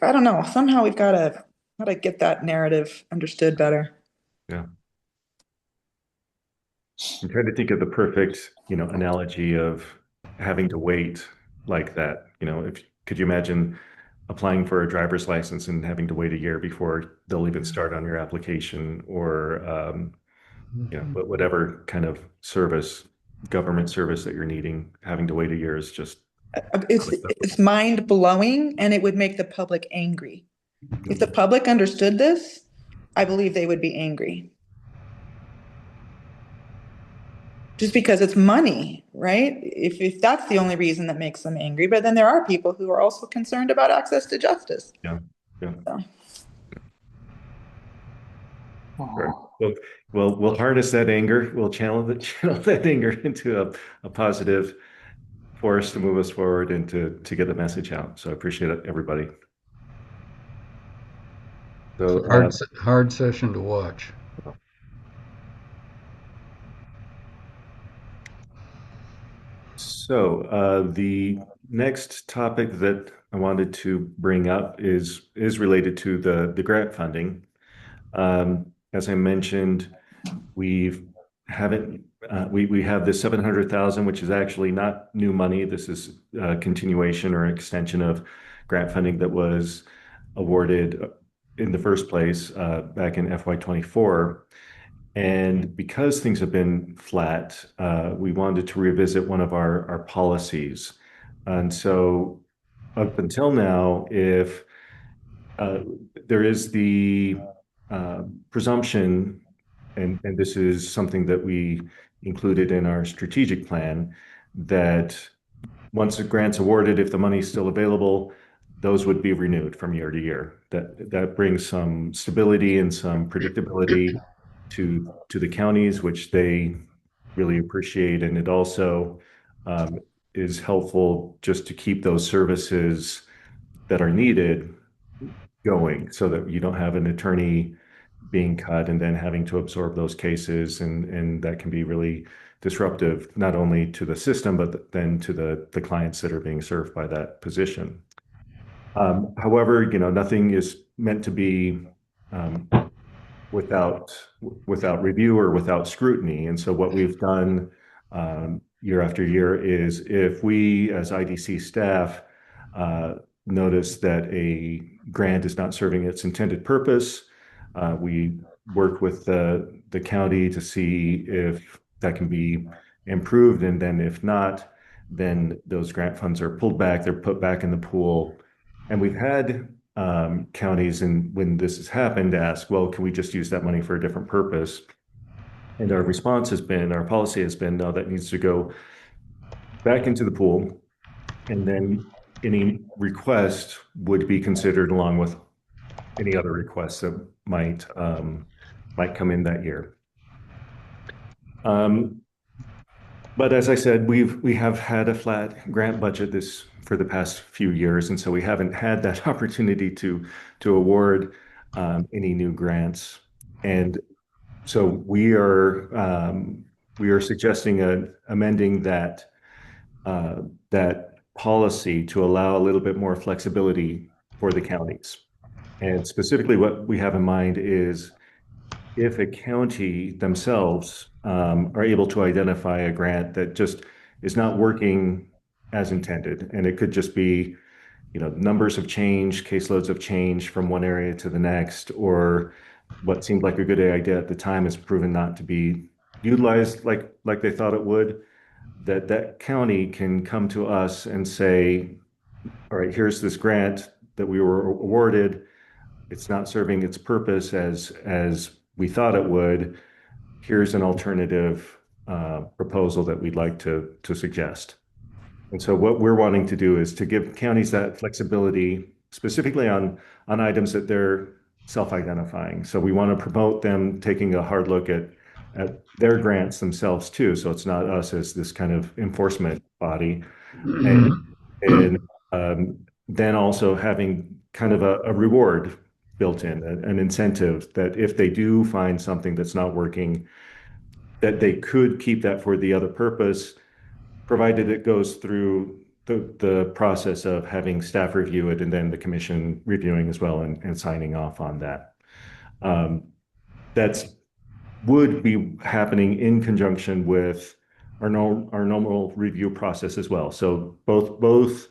I don't know, somehow we've got to get that narrative understood better. Yeah. I'm trying to think of the perfect, analogy of having to wait like that. Could you imagine applying for a driver's license and having to wait a year before they'll even start on your application, or whatever kind of service, government service that you're needing, having to wait a year is just it's mind blowing, and it would make the public angry. If the public understood this, I believe they would be angry. Just because it's money, right? If that's the only reason that makes them angry, but then there are people who are also concerned about access to justice. Yeah. So. We'll harness that anger. We'll channel that anger into a positive force to move us forward and to get the message out. So I appreciate it, everybody. So hard session to watch. So the next topic that I wanted to bring up is related to the grant funding. As I mentioned, we have the 700,000, which is actually not new money. This is a continuation or extension of grant funding that was awarded in the first place back in FY24. And because things have been flat, we wanted to revisit one of our policies. And so up until now, if there is the presumption, and this is something that we included in our strategic plan, that once a grant's awarded, if the money's still available, those would be renewed from year to year. That brings some stability and some predictability to the counties, which they really appreciate. And it also is helpful just to keep those services that are needed going, so that you don't have an attorney being cut and then having to absorb those cases, and that can be really disruptive, not only to the system, but then to the clients that are being served by that position. However, nothing is meant to be without review or without scrutiny. And so what we've done year after year is, if we as IDC staff notice that a grant is not serving its intended purpose, we work with the county to see if that can be improved. And then if not, then those grant funds are pulled back, they're put back in the pool. And we've had counties, and when this has happened, ask, well, can we just use that money for a different purpose? And our response has been, our policy has been, no, that needs to go back into the pool. And then any request would be considered along with any other requests that might come in that year. But as I said, we have had a flat grant budget for the past few years, and so we haven't had that opportunity to award any new grants. And so we are suggesting amending that policy to allow a little bit more flexibility for the counties. And specifically, what we have in mind is, if a county themselves are able to identify a grant that just is not working as intended, and it could just be, numbers have changed, caseloads have changed from one area to the next, or what seemed like a good idea at the time has proven not to be utilized like they thought it would, that that county can come to us and say, all right, here's this grant that we were awarded. It's not serving its purpose as we thought it would. Here's an alternative proposal that we'd like to suggest. And so what we're wanting to do is to give counties that flexibility, specifically on items that they're self-identifying. So we want to promote them taking a hard look at their grants themselves too. So it's not us as this kind of enforcement body. And then also having kind of a reward built in, an incentive that if they do find something that's not working, that they could keep that for the other purpose, provided it goes through the process of having staff review it and then the commission reviewing as well and signing off on that. That's would be happening in conjunction with our normal review process as well. So both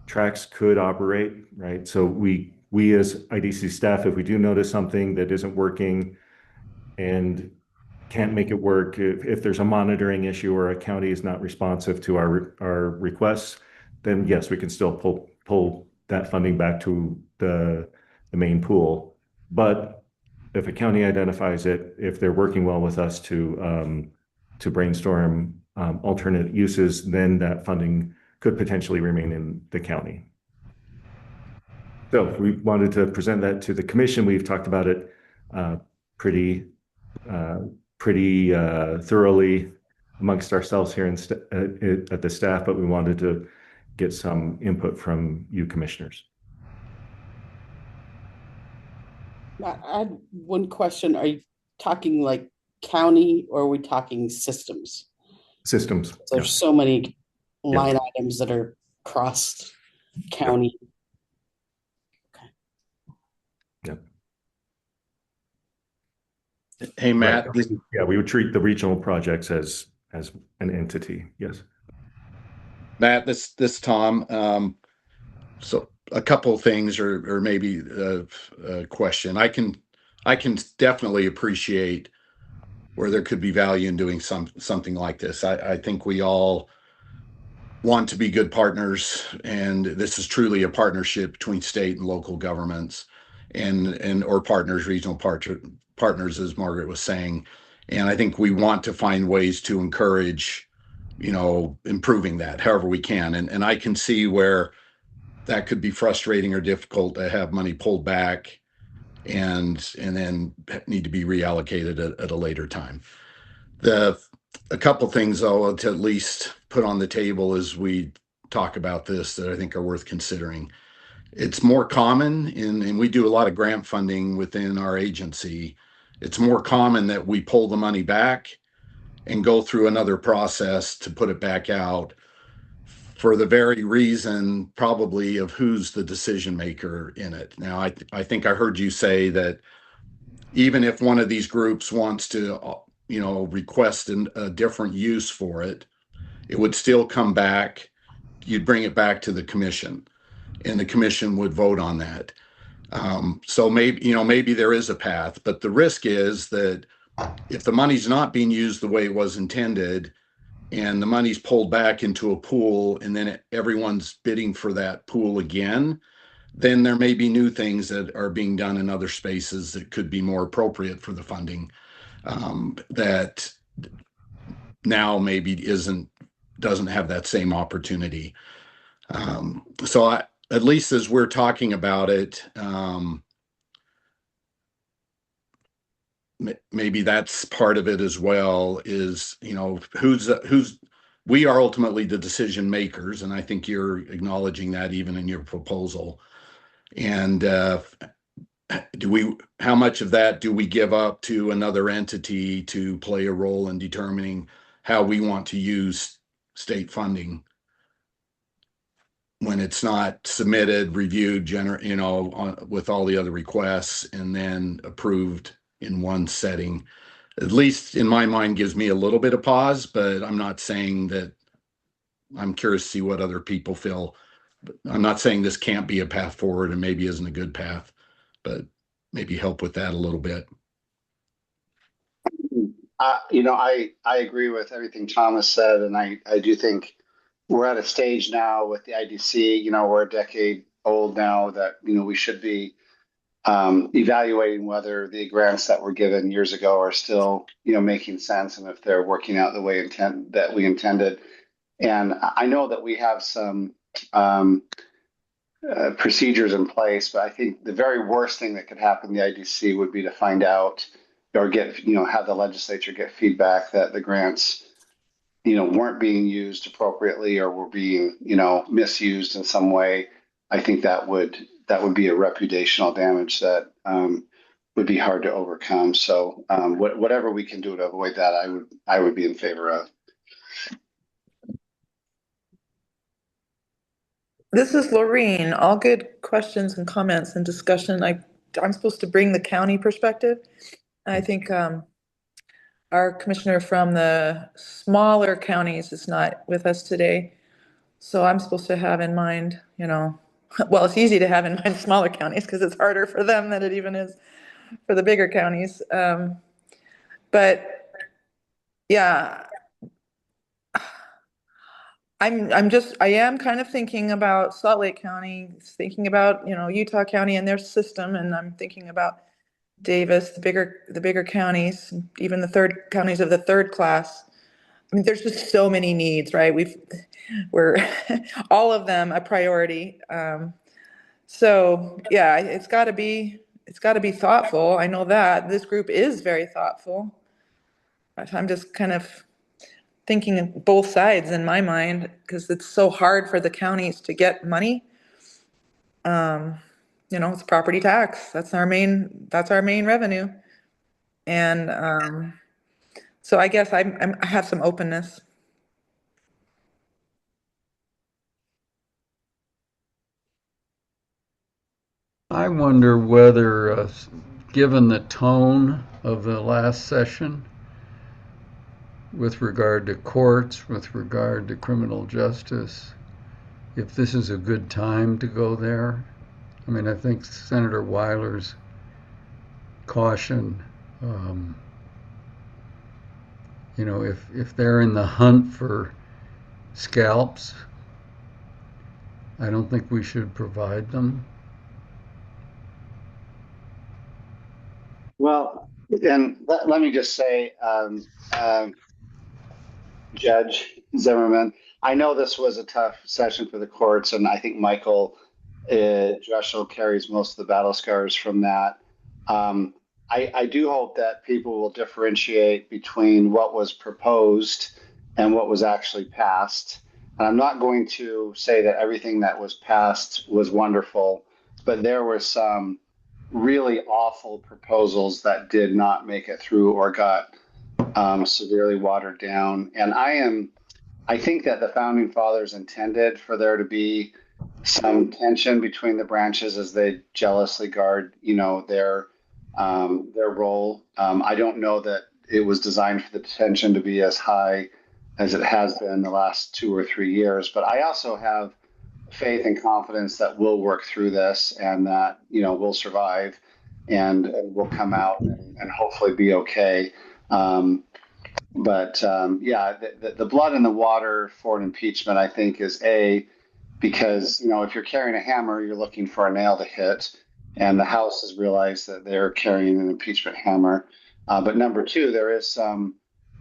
tracks could operate, right? So we as IDC staff, if we do notice something that isn't working and can't make it work, if there's a monitoring issue or a county is not responsive to our requests, then yes, we can still pull that funding back to the main pool. But if a county identifies it, if they're working well with us to brainstorm alternate uses, then that funding could potentially remain in the county. So we wanted to present that to the commission. We've talked about it pretty thoroughly amongst ourselves here at the staff, but we wanted to get some input from you commissioners. I had one question. Are you talking like county or are we talking systems? Systems. There's so many line items that are cross county. Yeah. Hey, Matt. Right. Yeah, we would treat the regional projects as an entity. Yes. Matt, this Tom. So a couple of things, or maybe a question. I can definitely appreciate where there could be value in doing something like this. I think we all want to be good partners, and this is truly a partnership between state and local governments, and or partners, regional partners, as Margaret was saying. And I think we want to find ways to encourage, improving that however we can. And I can see where that could be frustrating or difficult to have money pulled back and then need to be reallocated at a later time. A couple things though to at least put on the table as we talk about this that I think are worth considering. It's more common and we do a lot of grant funding within our agency. It's more common that we pull the money back and go through another process to put it back out for the very reason probably of who's the decision maker in it. Now, I think I heard you say that even if one of these groups wants to, request a different use for it, it would still come back. You'd bring it back to the commission and the commission would vote on that. So maybe there is a path, but the risk is that if the money's not being used the way it was intended, and the money's pulled back into a pool and then everyone's bidding for that pool again, then there may be new things that are being done in other spaces that could be more appropriate for the funding, that now maybe doesn't have that same opportunity. So at least as we're talking about it, maybe that's part of it as well, is we are ultimately the decision makers, and I think you're acknowledging that even in your proposal. And how much of that do we give up to another entity to play a role in determining how we want to use state funding when it's not submitted, reviewed, with all the other requests and then approved in one setting? At least in my mind gives me a little bit of pause, but I'm not saying that. I'm curious to see what other people feel. I'm not saying this can't be a path forward and maybe isn't a good path, but maybe help with that a little bit. I agree with everything Thomas said, and I do think we're at a stage now with the IDC. We're a decade old now that we should be evaluating whether the grants that were given years ago are still making sense and if they're working out the way that we intended. And I know that we have some procedures in place, but I think the very worst thing that could happen in the IDC would be to find out or get, have the legislature get feedback that the grants, weren't being used appropriately or were being, misused in some way. I think that would be a reputational damage that would be hard to overcome. So whatever we can do to avoid that, I would be in favor of. This is Laureen. All good questions and comments and discussion. I'm supposed to bring the county perspective. I think our commissioner from the smaller counties is not with us today. So I'm supposed to have in mind, well, it's easy to have in mind smaller counties because it's harder for them than it even is for the bigger counties. But yeah, I am kind of thinking about Salt Lake County, thinking about, Utah County and their system. And I'm thinking about Davis, the bigger counties, even the third counties of the third class. I mean, there's just so many needs, right? We're all of them a priority. So yeah, it's gotta be thoughtful. I know that this group is very thoughtful. I'm just kind of thinking both sides in my mind because it's so hard for the counties to get money. It's property tax. That's our main revenue. And so I guess I have some openness. I wonder whether, given the tone of the last session, with regard to courts, with regard to criminal justice, if this is a good time to go there. I mean, I think Senator Weiler's caution, if they're in the hunt for scalps, I don't think we should provide them. Well, and let me just say, Judge Zimmerman, I know this was a tough session for the courts, and I think Michael Dreschel carries most of the battle scars from that. I do hope that people will differentiate between what was proposed and what was actually passed. And I'm not going to say that everything that was passed was wonderful, but there were some really awful proposals that did not make it through or got severely watered down. And I think that the founding fathers intended for there to be some tension between the branches as they jealously guard, their role. I don't know that it was designed for the tension to be as high as it has been the last 2 or 3 years. But I also have faith and confidence that we'll work through this and that, we'll survive and we'll come out and hopefully be okay. The blood in the water for an impeachment, I think, is because, if you're carrying a hammer, you're looking for a nail to hit. And the House has realized that they're carrying an impeachment hammer. But number two, there is some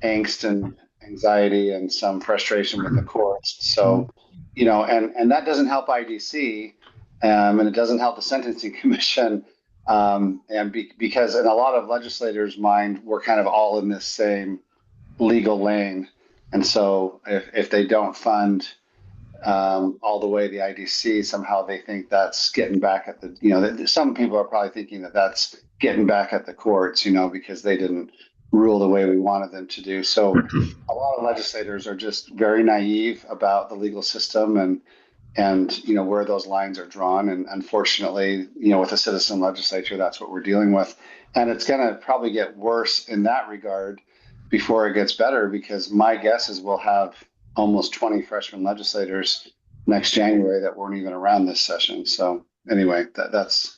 angst and anxiety and some frustration with the courts. So, and that doesn't help IDC, and it doesn't help the Sentencing Commission. Because in a lot of legislators' mind, we're kind of all in this same legal lane. And so if they don't fund all the way the IDC, somehow they think that's getting back at the, some people are probably thinking that that's getting back at the courts, because they didn't rule the way we wanted them to do. So a lot of legislators are just very naive about the legal system and where those lines are drawn. And unfortunately, with a citizen legislature, that's what we're dealing with. And it's going to probably get worse in that regard before it gets better, because my guess is we'll have almost 20 freshman legislators next January that weren't even around this session. So anyway, that's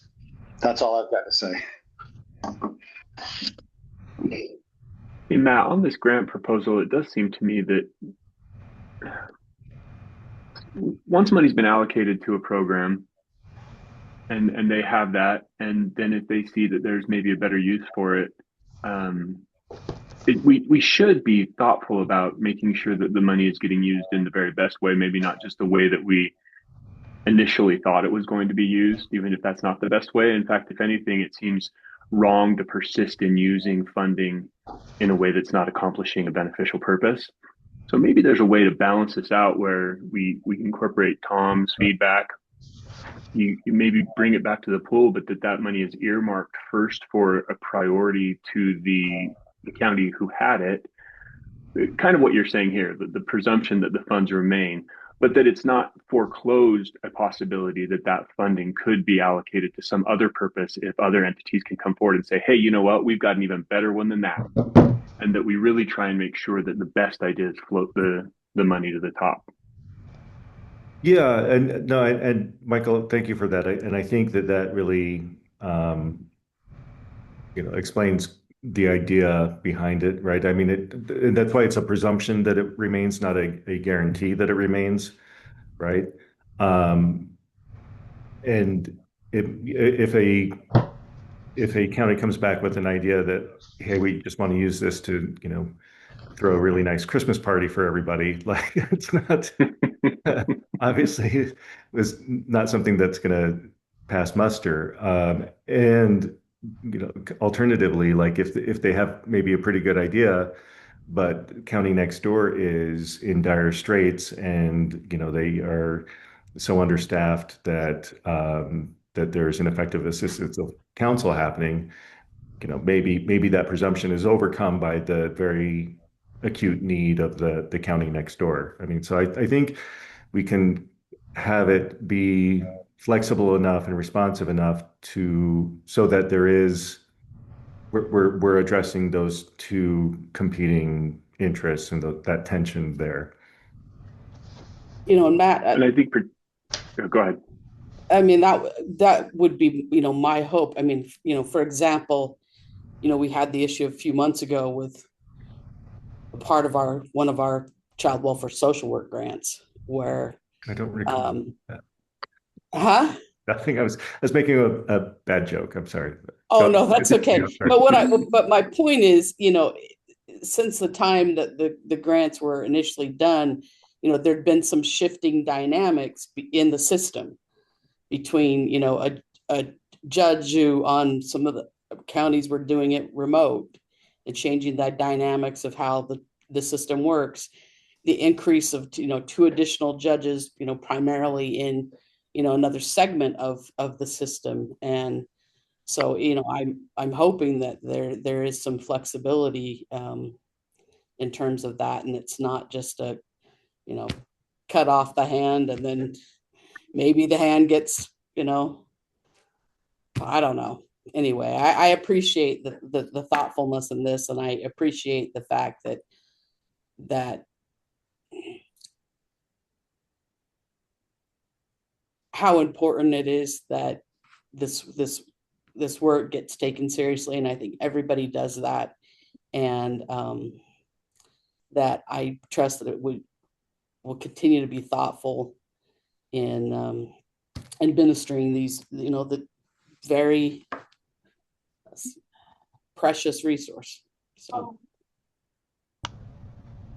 all I've got to say. Hey, Matt, on this grant proposal, it does seem to me that once money's been allocated to a program and they have that, and then if they see that there's maybe a better use for it, we should be thoughtful about making sure that the money is getting used in the very best way, maybe not just the way that we initially thought it was going to be used, even if that's not the best way. In fact, if anything, it seems wrong to persist in using funding in a way that's not accomplishing a beneficial purpose. So maybe there's a way to balance this out where we incorporate Tom's feedback. You maybe bring it back to the pool, but that money is earmarked first for a priority to the county who had it. Kind of what you're saying here, the presumption that the funds remain, but that it's not foreclosed a possibility that funding could be allocated to some other purpose if other entities can come forward and say, hey, you know what, we've got an even better one than that. And that we really try and make sure that the best ideas float the money to the top. Yeah, and no, and Michael, thank you for that. And I think that really, explains the idea behind it, right? I mean, and that's why it's a presumption that it remains, not a guarantee that it remains, right? And if a county comes back with an idea that, hey, we just want to use this to, throw a really nice Christmas party for everybody, like it's not obviously it was not something that's going to pass muster. And alternatively, like if they have maybe a pretty good idea, but county next door is in dire straits and they are so understaffed that that there's ineffective assistance of counsel happening, maybe that presumption is overcome by the very acute need of the county next door. I mean, so I think we can have it be flexible enough and responsive enough so that we're addressing those two competing interests and that tension there. And Matt, and I think go ahead. I mean, that would be, my hope. I mean, for example, we had the issue a few months ago with part of one of our child welfare social work grants where I don't recall that. Huh? I think I was making a bad joke. I'm sorry. Oh, no, that's okay. But my point is, since the time that the grants were initially done, there'd been some shifting dynamics in the system between, a judge who on some of the counties were doing it remote and changing the dynamics of how the system works, the increase of, 2 additional judges, primarily in, another segment of the system. And so, I'm hoping that there is some flexibility in terms of that. And it's not just a, cut off the hand and then maybe the hand gets, I don't know. Anyway, I appreciate the thoughtfulness in this, and I appreciate the fact that how important it is that this work gets taken seriously, and I think everybody does that, and that I trust that it will continue to be thoughtful in administering these, the very precious resource. So.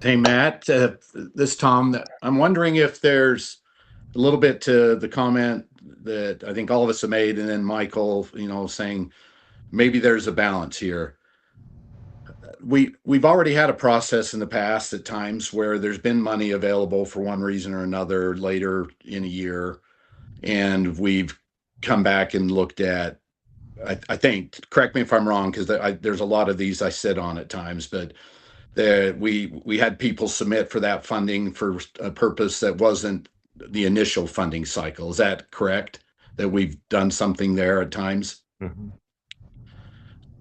Hey, Matt, this is Tom. I'm wondering if there's a little bit to the comment that I think all of us have made, and then Michael, saying maybe there's a balance here. We've already had a process in the past at times where there's been money available for one reason or another later in a year, and we've come back and looked at, I think, correct me if I'm wrong, because there's a lot of these I sit on at times, but we had people submit for that funding for a purpose that wasn't the initial funding cycle. Is that correct? That we've done something there at times? Mm-hmm.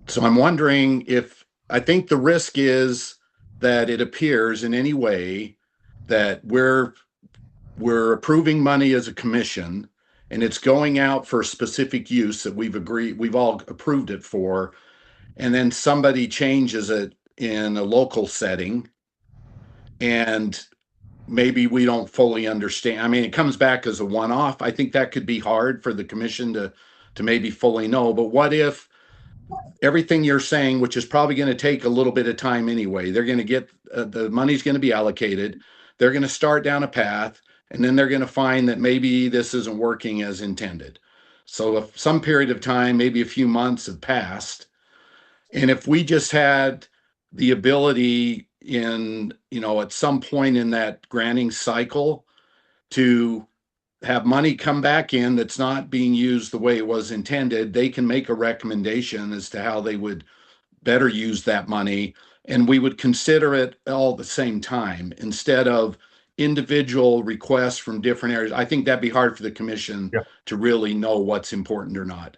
So I'm wondering if, I think the risk is that it appears in any way that we're approving money as a commission and it's going out for specific use that we've all approved it for, and then somebody changes it in a local setting, and maybe we don't fully understand. I mean, it comes back as a one-off. I think that could be hard for the commission to maybe fully know. But what if everything you're saying, which is probably going to take a little bit of time anyway, they're going to get the money's going to be allocated. They're going to start down a path, and then they're going to find that maybe this isn't working as intended. So if some period of time, maybe a few months have passed, and if we just had the ability at some point in that granting cycle to have money come back in that's not being used the way it was intended, they can make a recommendation as to how they would better use that money. And we would consider it all at the same time instead of individual requests from different areas. I think that'd be hard for the commission to really know what's important or not.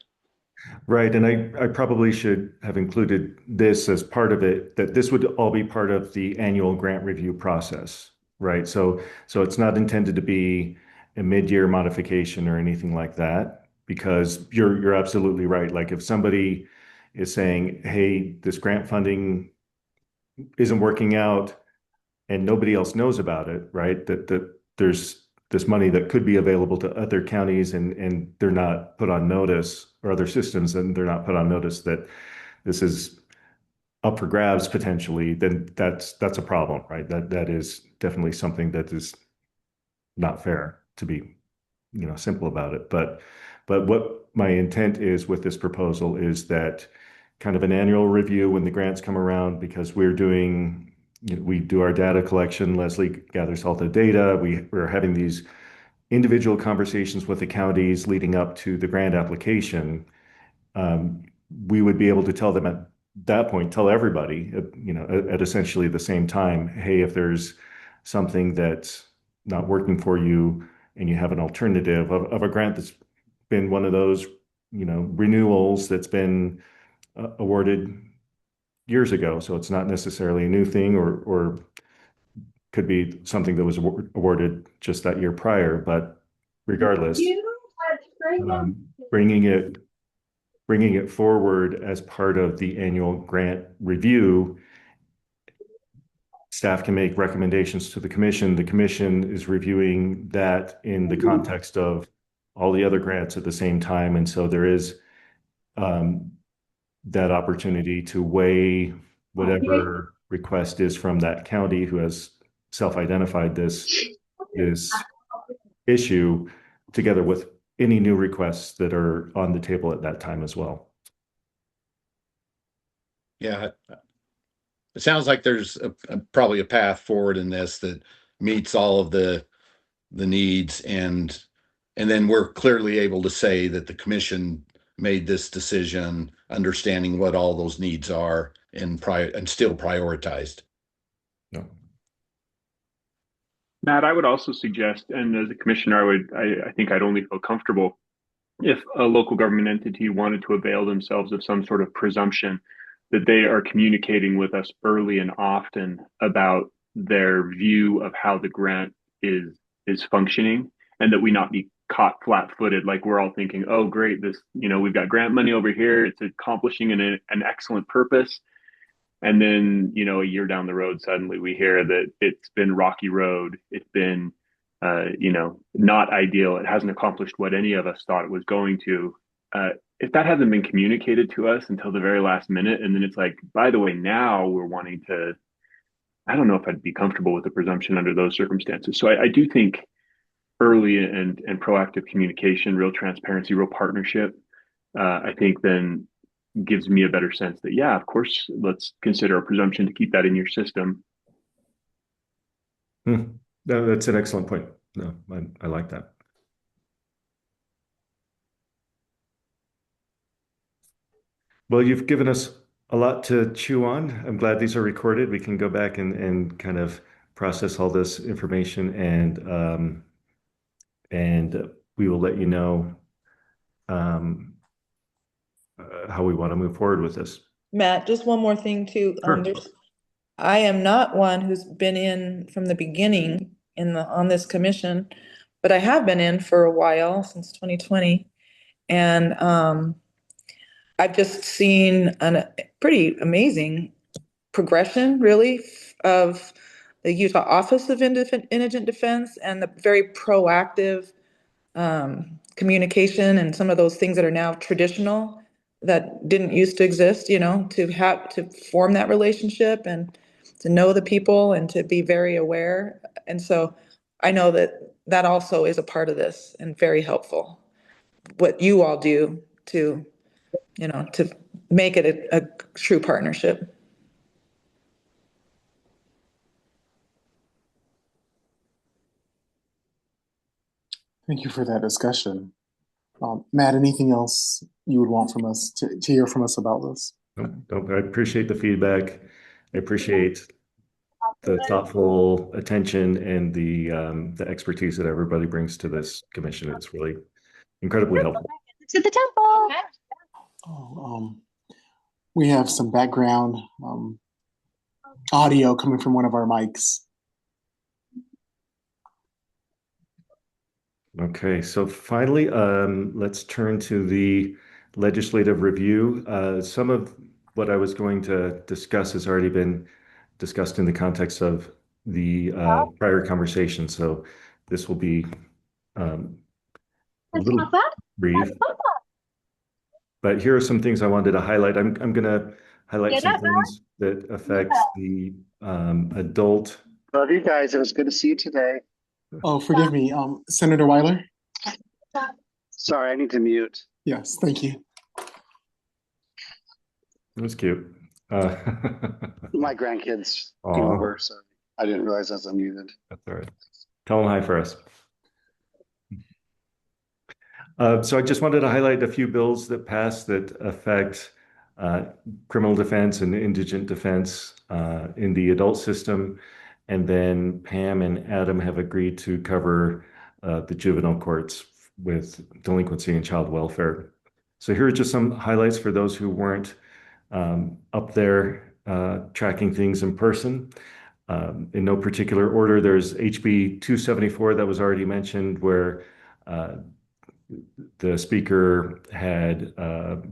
Right. And I probably should have included this as part of it, that this would all be part of the annual grant review process, right? So it's not intended to be a mid-year modification or anything like that, because you're absolutely right. Like if somebody is saying, hey, this grant funding isn't working out and nobody else knows about it, right? That there's this money that could be available to other counties and they're not put on notice, or other systems, and they're not put on notice that this is up for grabs potentially, then that's a problem, right? That is definitely something that is not fair, to be simple about it. But what my intent is with this proposal is that kind of an annual review when the grants come around, because we do our data collection. Leslie gathers all the data. We're having these individual conversations with the counties leading up to the grant application. We would be able to tell them at that point, tell everybody, at essentially the same time, hey, if there's something that's not working for you and you have an alternative of a grant that's been one of those, renewals that's been awarded years ago. So it's not necessarily a new thing, or could be something that was awarded just that year prior. But regardless, bringing it forward as part of the annual grant review, staff can make recommendations to the commission. The commission is reviewing that in the context of all the other grants at the same time. And so there is that opportunity to weigh whatever request is from that county who has self-identified this issue, together with any new requests that are on the table at that time as well. Yeah, it sounds like there's probably a path forward in this that meets all of the needs, and then we're clearly able to say that the commission made this decision, understanding what all those needs are and still prioritized. Yeah. Matt, I would also suggest, and as a commissioner, I think I'd only feel comfortable if a local government entity wanted to avail themselves of some sort of presumption that they are communicating with us early and often about their view of how the grant is functioning, and that we not be caught flat-footed, like we're all thinking, oh great, this, we've got grant money over here, it's accomplishing an excellent purpose, and then a year down the road suddenly we hear that it's been rocky road, it's been not ideal, it hasn't accomplished what any of us thought it was going to. If that hasn't been communicated to us until the very last minute, and then it's like, by the way, now we're wanting to, I don't know if I'd be comfortable with the presumption under those circumstances. So I do think early and proactive communication, real transparency, real partnership, I think then gives me a better sense that, yeah, of course, let's consider a presumption to keep that in your system. No, that's an excellent point. No, I like that. Well, you've given us a lot to chew on. I'm glad these are recorded. We can go back and kind of process all this information, and we will let you know how we want to move forward with this. Matt, just one more thing too. Sure. I am not one who's been in from the beginning on this commission, but I have been in for a while, since 2020. And I've just seen a pretty amazing progression, really, of the Utah Office of Indigent Defense and the very proactive communication and some of those things that are now traditional that didn't used to exist, to form that relationship and to know the people and to be very aware. And so I know that also is a part of this and very helpful. What you all do to make it a true partnership. Thank you for that discussion. Matt, anything else you would want from us to hear from us about this? I appreciate the feedback. I appreciate the thoughtful attention and the expertise that everybody brings to this commission. It's really incredibly helpful. To the temple. We have some background audio coming from one of our mics. Okay, so finally, let's turn to the legislative review. Some of what I was going to discuss has already been discussed in the context of the prior conversation, so this will be a little brief. But here are some things I wanted to highlight. I'm going to highlight some things that affect the adult. Love you guys. It was good to see you today. Oh, forgive me, Senator Weiler. Sorry, I need to mute. Yes, thank you. That was cute. My grandkids Aw. came over, so I didn't realize I was unmuted. That's all right. Tell them hi for us. So I just wanted to highlight a few bills that passed that affect criminal defense and indigent defense in the adult system. And then Pam and Adam have agreed to cover the juvenile courts with delinquency and child welfare. So here are just some highlights for those who weren't up there tracking things in person. In no particular order, there's HB 274 that was already mentioned, where the speaker had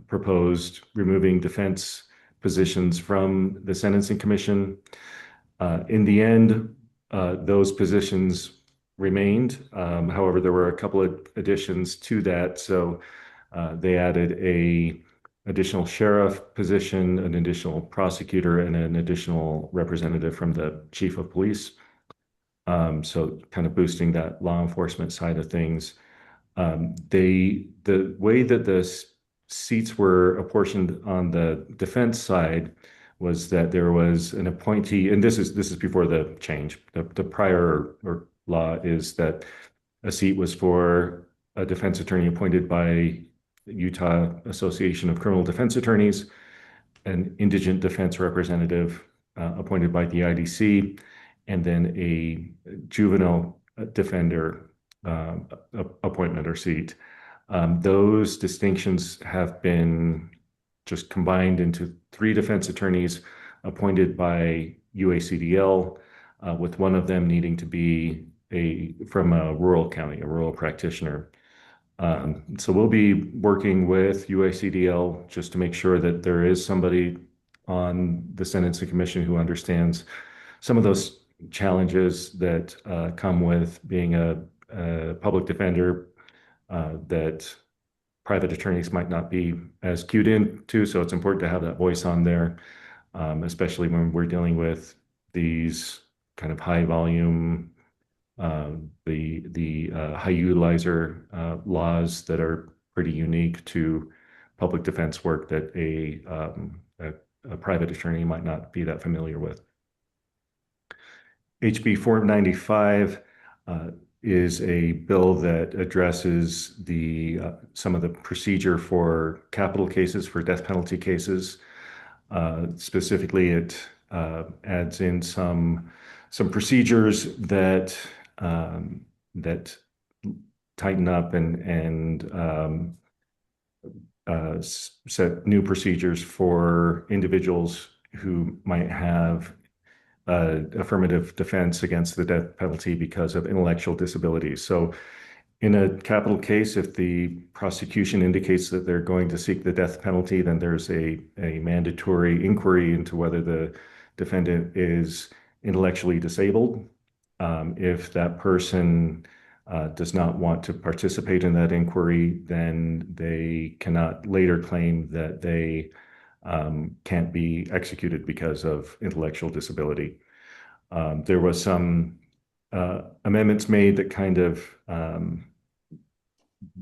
proposed removing defense positions from the Sentencing Commission. In the end, those positions remained. However, there were a couple of additions to that. So they added an additional sheriff position, an additional prosecutor, and an additional representative from the chief of police. So kind of boosting that law enforcement side of things. The way that the seats were apportioned on the defense side was that there was an appointee, and this is before the change. The prior or law is that a seat was for a defense attorney appointed by the Utah Association of Criminal Defense Attorneys, an indigent defense representative appointed by the IDC, and then a juvenile defender appointment or seat. Those distinctions have been just combined into 3 defense attorneys appointed by UACDL, with one of them needing to be from a rural county, a rural practitioner. So we'll be working with UACDL just to make sure that there is somebody on the Sentencing Commission who understands some of those challenges that come with being a public defender that private attorneys might not be as cued into. So it's important to have that voice on there, especially when we're dealing with these kind of high volume, the high utilizer laws that are pretty unique to public defense work that a private attorney might not be that familiar with. HB 495 is a bill that addresses some of the procedure for capital cases, for death penalty cases. Specifically, it adds in some procedures that tighten up and set new procedures for individuals who might have affirmative defense against the death penalty because of intellectual disabilities. So in a capital case, if the prosecution indicates that they're going to seek the death penalty, then there's a mandatory inquiry into whether the defendant is intellectually disabled. If that person does not want to participate in that inquiry, then they cannot later claim that they can't be executed because of intellectual disability. There was some amendments made that kind of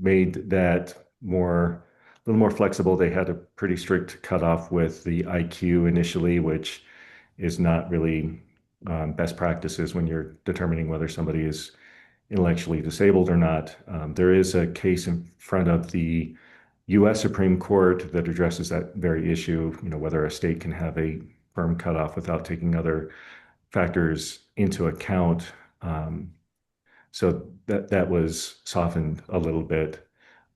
made that a little more flexible. They had a pretty strict cutoff with the IQ initially, which is not really best practices when you're determining whether somebody is intellectually disabled or not. There is a case in front of the U.S. Supreme Court that addresses that very issue, whether a state can have a firm cutoff without taking other factors into account. So that was softened a little bit.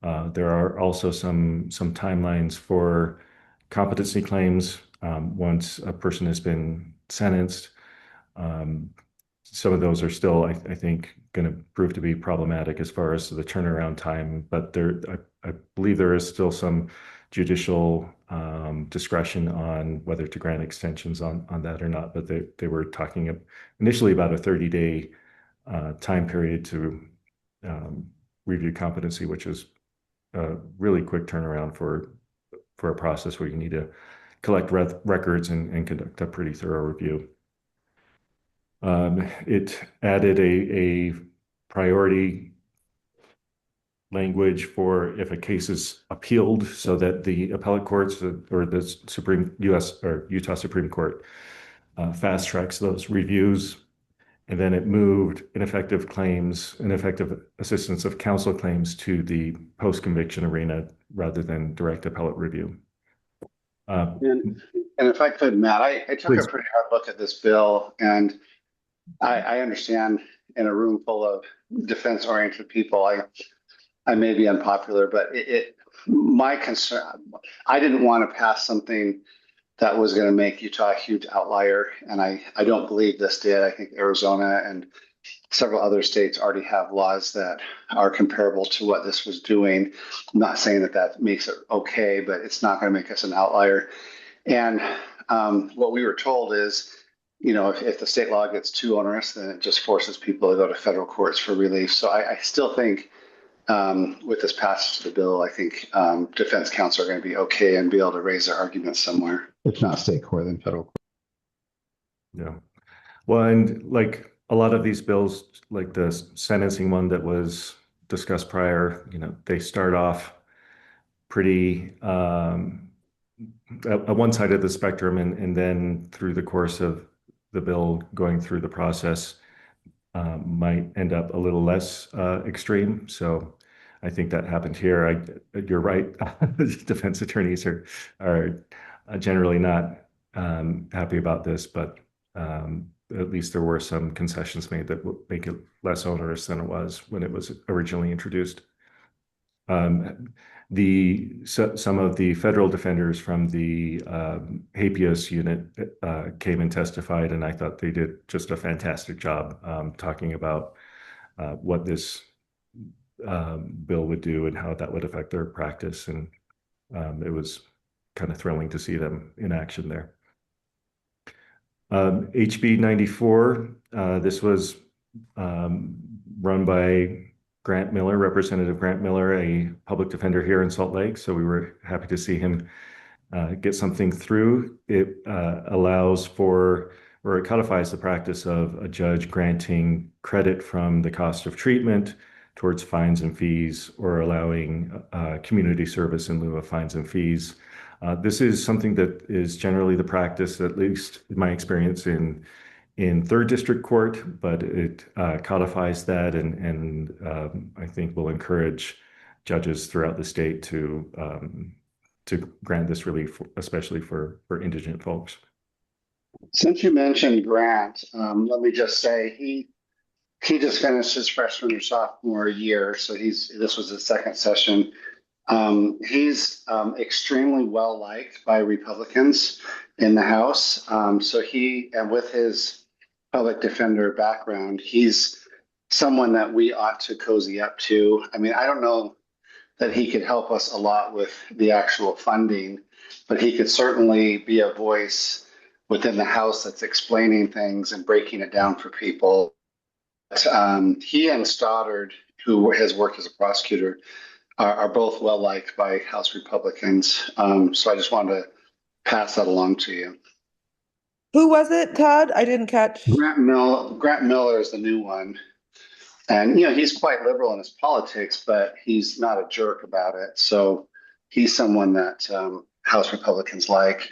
There are also some timelines for competency claims once a person has been sentenced. Some of those are still, I think, going to prove to be problematic as far as the turnaround time, but I believe there is still some judicial discretion on whether to grant extensions on that or not. But they were talking initially about a 30-day time period to review competency, which is a really quick turnaround for a process where you need to collect records and conduct a pretty thorough review. It added a priority language for if a case is appealed, so that the appellate courts or the U.S. or Utah Supreme Court fast tracks those reviews. And then it moved ineffective assistance of counsel claims to the post-conviction arena rather than direct appellate review. And if I could, Matt, I took Please. a pretty hard look at this bill, and I understand in a room full of defense-oriented people, I may be unpopular, but my concern, I didn't want to pass something that was going to make Utah a huge outlier, and I don't believe this did. I think Arizona and several other states already have laws that are comparable to what this was doing. I'm not saying that makes it okay, but it's not going to make us an outlier. And what we were told is, if the state law gets too onerous, then it just forces people to go to federal courts for relief. So I still think with this passage of the bill, I think defense counsel are going to be okay and be able to raise their arguments somewhere, if not state court, then federal court. Yeah. Well, and like a lot of these bills, like the sentencing one that was discussed prior, they start off pretty at one side of the spectrum, and then through the course of the bill going through the process might end up a little less extreme. So I think that happened here. You're right. Defense attorneys are generally not happy about this, but at least there were some concessions made that will make it less onerous than it was when it was originally introduced. Some of the federal defenders from the habeas unit came and testified, and I thought they did just a fantastic job talking about what this bill would do and how that would affect their practice. And it was kind of thrilling to see them in action there. HB 94, this was run by Grant Miller, Representative Grant Miller, a public defender here in Salt Lake. So we were happy to see him get something through. It allows for, or it codifies the practice of a judge granting credit from the cost of treatment towards fines and fees, or allowing community service in lieu of fines and fees. This is something that is generally the practice, at least in my experience, in third district court, but it codifies that and I think will encourage judges throughout the state to grant this relief, especially for indigent folks. Since you mentioned Grant, let me just say he just finished his freshman or sophomore year, so this was his second session. He's extremely well liked by Republicans in the House. So and with his public defender background, he's someone that we ought to cozy up to. I mean, I don't know that he could help us a lot with the actual funding, but he could certainly be a voice within the House that's explaining things and breaking it down for people. He and Stoddard, who has worked as a prosecutor, are both well liked by House Republicans. So I just wanted to pass that along to you. Who was it, Todd? I didn't catch. Grant Miller is the new one. And, he's quite liberal in his politics, but he's not a jerk about it. So he's someone that House Republicans like,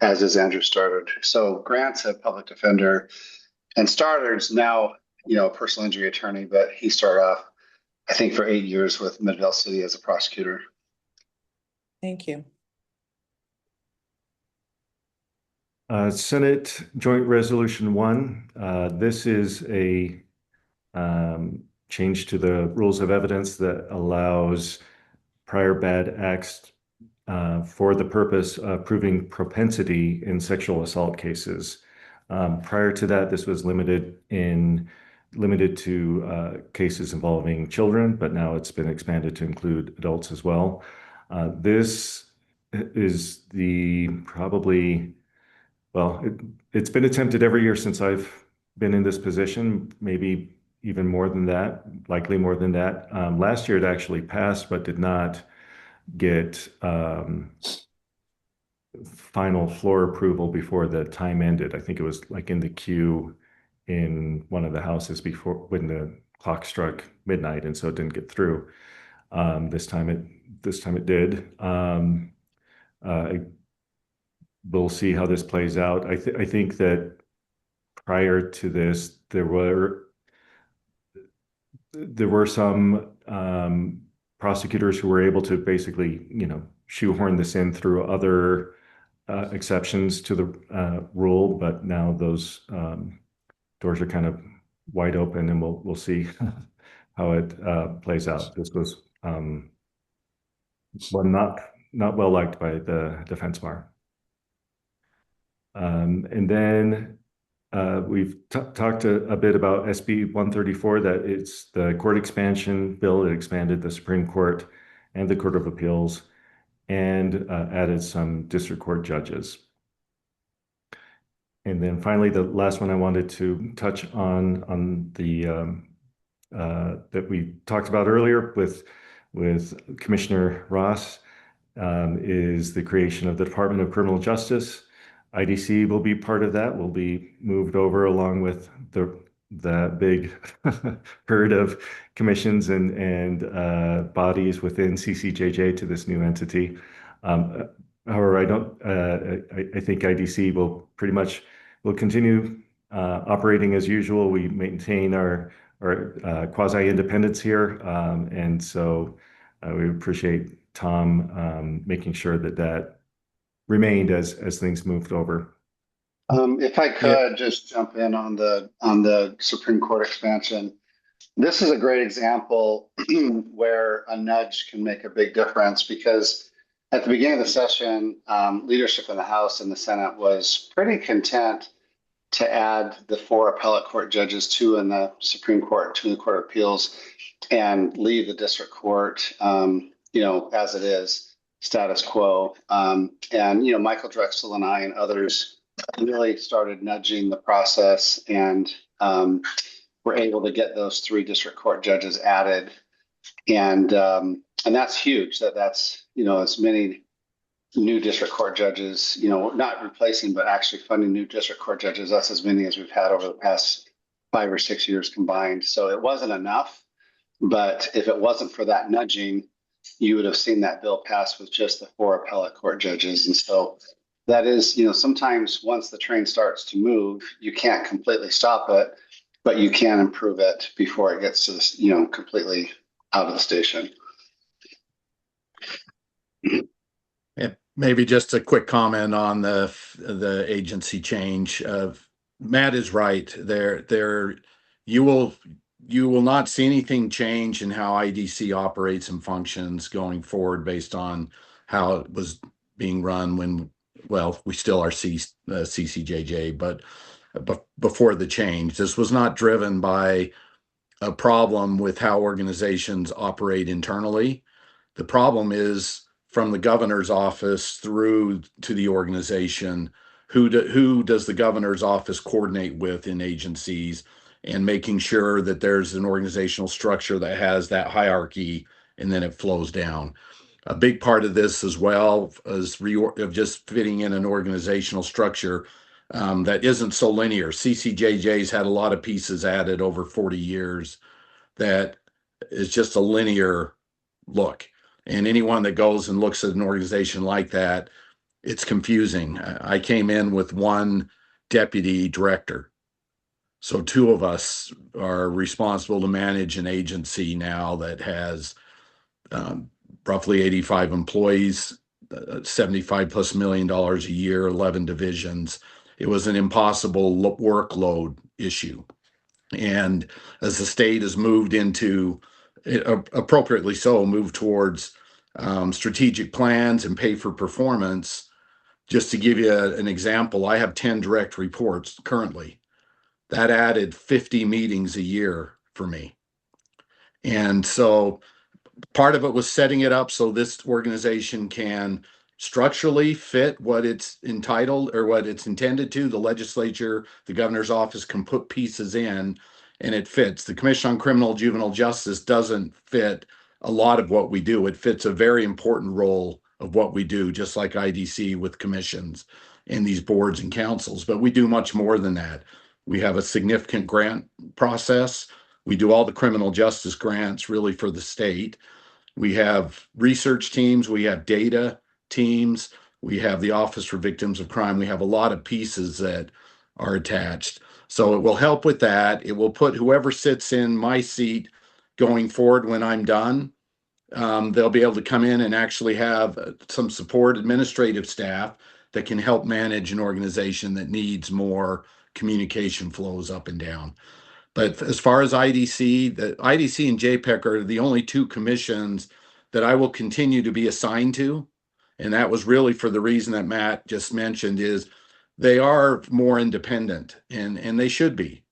as is Andrew Stoddard. So Grant's a public defender, and Stoddard's now, a personal injury attorney, but he started off, I think, for 8 years with Midvale City as a prosecutor. Thank you. Senate Joint Resolution 1. This is a change to the rules of evidence that allows prior bad acts for the purpose of proving propensity in sexual assault cases. Prior to that, this was limited to cases involving children, but now it's been expanded to include adults as well. This is it's been attempted every year since I've been in this position, maybe even more than that, likely more than that. Last year it actually passed, but did not get final floor approval before the time ended. I think it was like in the queue in one of the houses before when the clock struck midnight, and so it didn't get through. This time it did. We'll see how this plays out. I think that prior to this, there were some prosecutors who were able to basically, shoehorn this in through other exceptions to the rule, but now those doors are kind of wide open, and we'll see how it plays out. This was one not well liked by the defense bar. And then we've talked a bit about SB 134, that it's the court expansion bill. It expanded the Supreme Court and the Court of Appeals and added some district court judges. And then finally, the last one I wanted to touch on the that we talked about earlier with Commissioner Ross is the creation of the Department of Criminal Justice. IDC will be part of that. Will be moved over along with the big herd of commissions and bodies within CCJJ to this new entity. However, I think IDC will continue operating as usual. We maintain our quasi-independence here, and so we appreciate Tom making sure that remained as things moved over. If I could just jump in on the Supreme Court expansion. This is a great example where a nudge can make a big difference, because at the beginning of the session, leadership in the House and the Senate was pretty content to add the 4 appellate court judges, 2 in the Supreme Court, 2 in the Court of Appeals, and leave the district court, as it is, status quo. Michael Drexel and I and others really started nudging the process, and were able to get those 3 district court judges added. And that's huge. That's as many new district court judges, not replacing, but actually funding new district court judges. That's as many as we've had over the past 5 or 6 years combined. So it wasn't enough, but if it wasn't for that nudging, you would have seen that bill pass with just the 4 appellate court judges. And so that is, sometimes once the train starts to move, you can't completely stop it, but you can improve it before it gets to this, completely out of the station. Yeah, maybe just a quick comment on the agency change. Matt is right. You will not see anything change in how IDC operates and functions going forward based on how it was being run when, we still are CCJJ, but before the change. This was not driven by a problem with how organizations operate internally. The problem is from the governor's office through to the organization, who does the governor's office coordinate with in agencies, and making sure that there's an organizational structure that has that hierarchy and then it flows down. A big part of this as well is of just fitting in an organizational structure that isn't so linear. CCJJ's had a lot of pieces added over 40 years that is just a linear look. And anyone that goes and looks at an organization like that, it's confusing. I came in with one deputy director. So two of us are responsible to manage an agency now that has roughly 85 employees, $75+ million a year, 11 divisions. It was an impossible workload issue. And as the state has moved into, appropriately so, moved towards strategic plans and pay for performance. Just to give you an example, I have 10 direct reports currently. That added 50 meetings a year for me. And so part of it was setting it up so this organization can structurally fit what it's entitled or what it's intended to. The legislature, the governor's office can put pieces in and it fits. The Commission on Criminal Juvenile Justice doesn't fit a lot of what we do. It fits a very important role of what we do, just like IDC with commissions and these boards and councils. But we do much more than that. We have a significant grant process. We do all the criminal justice grants really for the state. We have research teams, we have data teams, we have the Office for Victims of Crime. We have a lot of pieces that are attached. So it will help with that. It will put whoever sits in my seat going forward when I'm done. They'll be able to come in and actually have some support administrative staff that can help manage an organization that needs more communication flows up and down. But as far as IDC, the IDC and JPEC are the only two commissions that I will continue to be assigned to. And that was really for the reason that Matt just mentioned, is they are more independent, and they should be.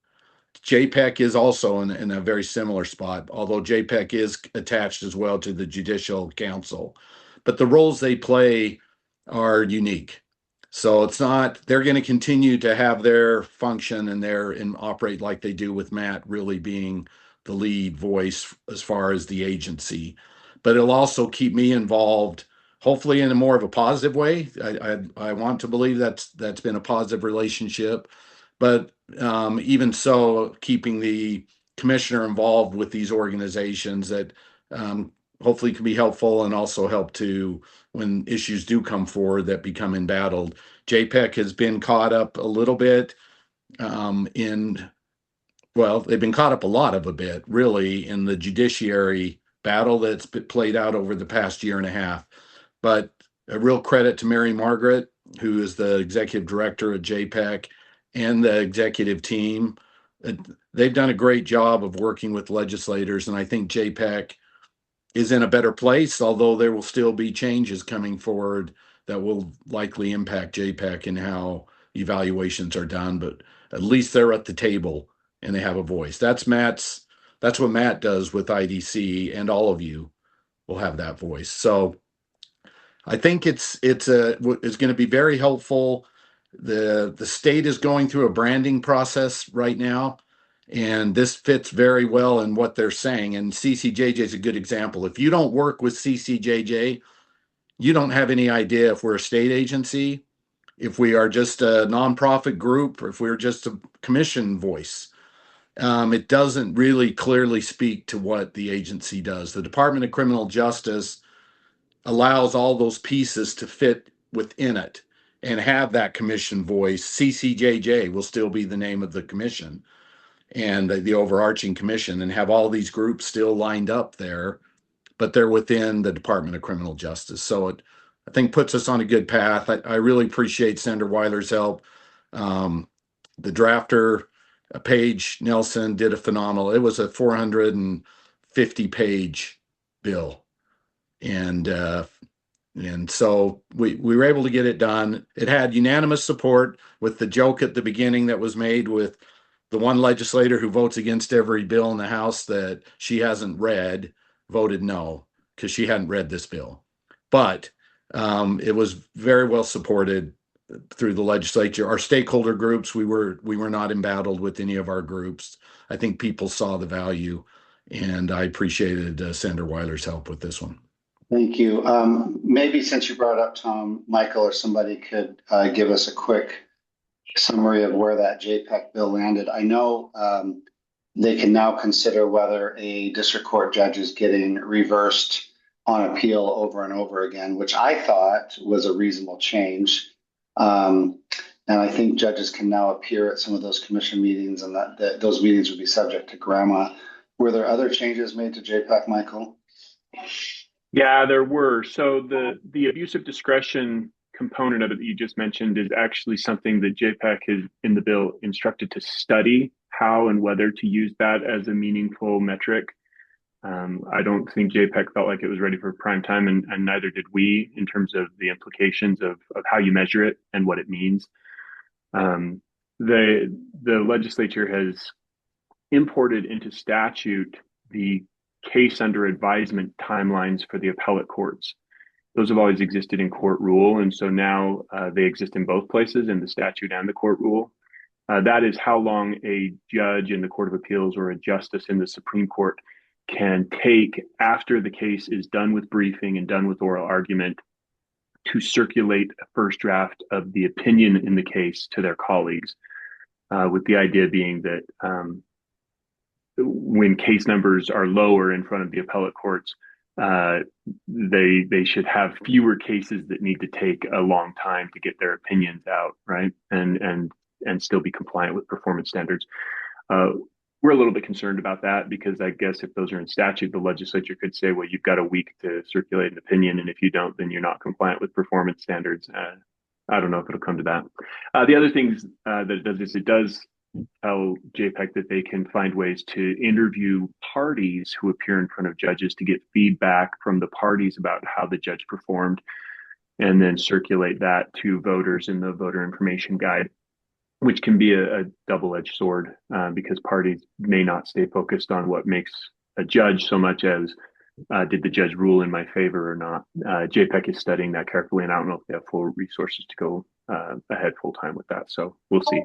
JPEC is also in a very similar spot, although JPEC is attached as well to the Judicial Council. But the roles they play are unique. So it's not, they're going to continue to have their function and operate like they do, with Matt really being the lead voice as far as the agency. But it'll also keep me involved, hopefully in a more of a positive way. I want to believe that's been a positive relationship. But even so, keeping the commissioner involved with these organizations that hopefully can be helpful, and also help to, when issues do come forward that become embattled. JPEC has been caught up a little bit they've been caught up a bit, really, in the judiciary battle that's been played out over the past year and a half. But a real credit to Mary Margaret, who is the executive director at JPEC, and the executive team. They've done a great job of working with legislators, and I think JPEC is in a better place, although there will still be changes coming forward that will likely impact JPEC and how evaluations are done. But at least they're at the table and they have a voice. That's what Matt does with IDC, and all of you will have that voice. So I think it's going to be very helpful. The state is going through a branding process right now, and this fits very well in what they're saying. And CCJJ is a good example. If you don't work with CCJJ, you don't have any idea if we're a state agency, if we are just a nonprofit group, or if we're just a commission voice. It doesn't really clearly speak to what the agency does. The Department of Criminal Justice allows all those pieces to fit within it and have that commission voice. CCJJ will still be the name of the commission and the overarching commission, and have all these groups still lined up there, but they're within the Department of Criminal Justice. So it, I think, puts us on a good path. I really appreciate Senator Weiler's help. The drafter, Paige Nelson, did a phenomenal. It was a 450-page bill, and so we were able to get it done. It had unanimous support, with the joke at the beginning that was made with the one legislator who votes against every bill in the House that she hasn't read voted no, because she hadn't read this bill. But it was very well supported. through the legislature. Our stakeholder groups, we were not embattled with any of our groups. I think people saw the value, and I appreciated Senator Weiler's help with this one. Thank you. Maybe since you brought up Tom, Michael, or somebody could give us a quick summary of where that JPEC bill landed. I know they can now consider whether a district court judge is getting reversed on appeal over and over again, which I thought was a reasonable change. And I think judges can now appear at some of those commission meetings, and that those meetings would be subject to grandma. Were there other changes made to JPEC, Michael? Yeah, there were. So the abuse of discretion component of it that you just mentioned is actually something that JPEC is in the bill instructed to study how and whether to use that as a meaningful metric. I don't think JPEC felt like it was ready for prime time, and neither did we, in terms of the implications of how you measure it and what it means. The legislature has imported into statute the case under advisement timelines for the appellate courts. Those have always existed in court rule, and so now they exist in both places, in the statute and the court rule. That is how long a judge in the Court of Appeals or a justice in the Supreme Court can take after the case is done with briefing and done with oral argument to circulate a first draft of the opinion in the case to their colleagues, with the idea being that when case numbers are lower in front of the appellate courts, they should have fewer cases that need to take a long time to get their opinions out, right? And still be compliant with performance standards. We're a little bit concerned about that because I guess if those are in statute, the legislature could say, well, you've got a week to circulate an opinion, and if you don't, then you're not compliant with performance standards. I don't know if it'll come to that. The other things that it does is it does tell JPEC that they can find ways to interview parties who appear in front of judges to get feedback from the parties about how the judge performed, and then circulate that to voters in the voter information guide, which can be a double-edged sword because parties may not stay focused on what makes a judge so much as did the judge rule in my favor or not. JPEC is studying that carefully, and I don't know if they have full resources to go ahead full time with that. So we'll see.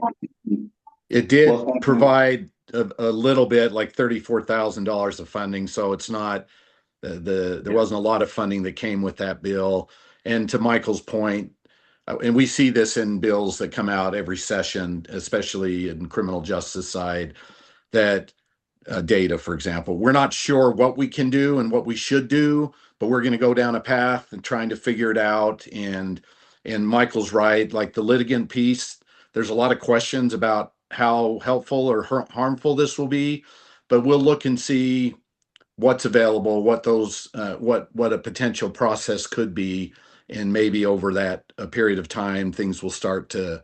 It did provide a little bit, like $34,000 of funding. So it's not there wasn't a lot of funding that came with that bill. And to Michael's point, and we see this in bills that come out every session, especially in criminal justice side, that data, for example, we're not sure what we can do and what we should do, but we're going to go down a path and trying to figure it out. And Michael's right, like the litigant piece, there's a lot of questions about how helpful or harmful this will be, but we'll look and see what's available, what those what a potential process could be, and maybe over that a period of time things will start to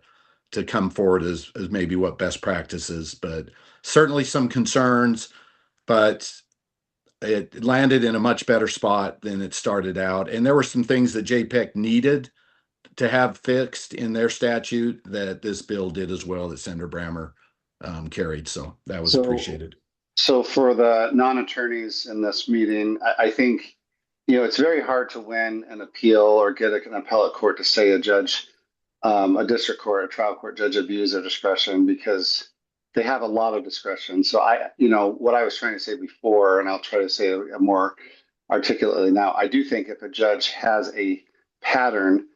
come forward as maybe what best practices. But certainly some concerns, but it landed in a much better spot than it started out. And there were some things that JPEC needed to have fixed in their statute that this bill did as well, that Senator Brammer carried. So that was appreciated. So for the non-attorneys in this meeting, I think, it's very hard to win an appeal or get an appellate court to say a judge, a district court, a trial court judge abused their discretion because they have a lot of discretion. So what I was trying to say before, and I'll try to say it more articulately now, I do think if a judge has a pattern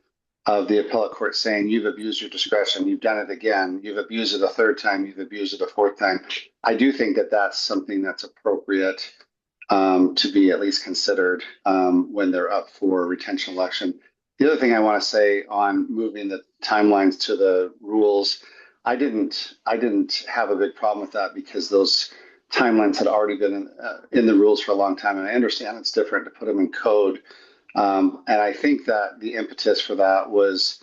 of the appellate court saying, you've abused your discretion, you've done it again, you've abused it a third time, you've abused it a fourth time, I do think that that's something that's appropriate to be at least considered when they're up for retention election. The other thing I want to say on moving the timelines to the rules, I didn't have a big problem with that because those timelines had already been in the rules for a long time, and I understand it's different to put them in code. And I think that the impetus for that was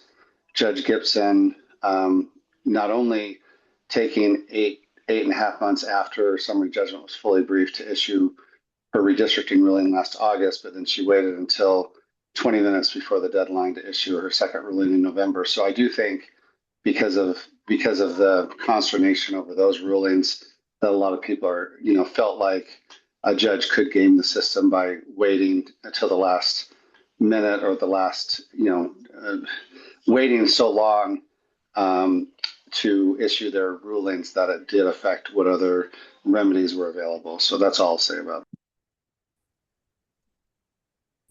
Judge Gibson not only taking eight and a half months after summary judgment was fully briefed to issue her redistricting ruling last August, but then she waited until 20 minutes before the deadline to issue her second ruling in November. So I do think because of the consternation over those rulings, that a lot of people are, felt like a judge could game the system by waiting until the last minute or the last, waiting so long to issue their rulings that it did affect what other remedies were available. So that's all I'll say about it.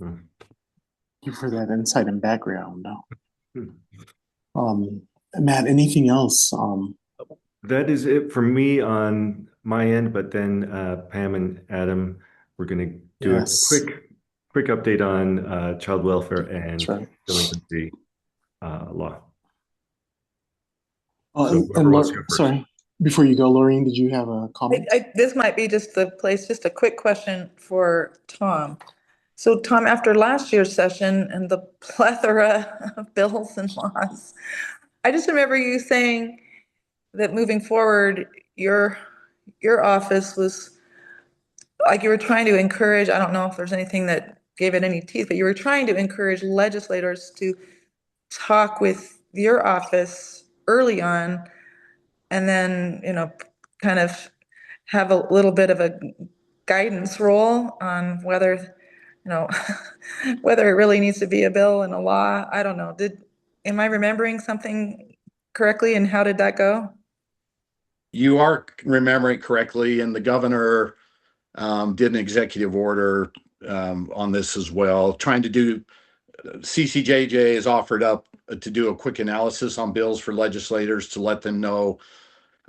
Thank you for that insight and background. Matt, anything else? That is it for me on my end, but then Pam and Adam, we're going to do a quick update on child welfare and delinquency law. Sorry, before you go, Laureen, did you have a comment? This might be just the place, just a quick question for Tom. So Tom, after last year's session and the plethora of bills and laws, I just remember you saying that moving forward, your office was like you were trying to encourage, I don't know if there's anything that gave it any teeth, but you were trying to encourage legislators to talk with your office early on and then, you know, kind of have a little bit of a guidance role on whether, you know, whether it really needs to be a bill and a law. I don't know. Am I remembering something correctly, and how did that go? You are remembering correctly, and the governor did an executive order on this as well, trying to do, CCJJ has offered up to do a quick analysis on bills for legislators to let them know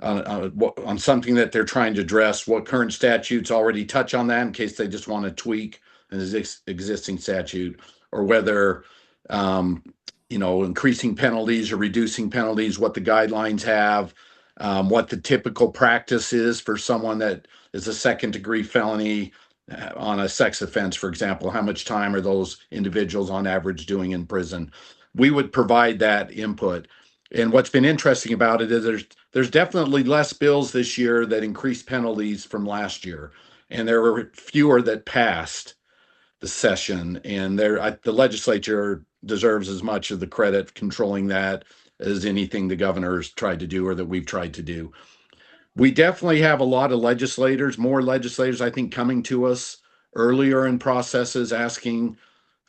on something that they're trying to address, what current statutes already touch on that in case they just want to tweak an existing statute, or whether, you know, increasing penalties or reducing penalties, what the guidelines have, what the typical practice is for someone that is a second-degree felony on a sex offense, for example. How much time are those individuals on average doing in prison? We would provide that input. And what's been interesting about it is there's definitely less bills this year that increase penalties from last year, and there were fewer that passed the session. And the legislature deserves as much of the credit controlling that as anything the governor's tried to do or that we've tried to do. We definitely have a lot of legislators, more legislators, I think, coming to us earlier in processes asking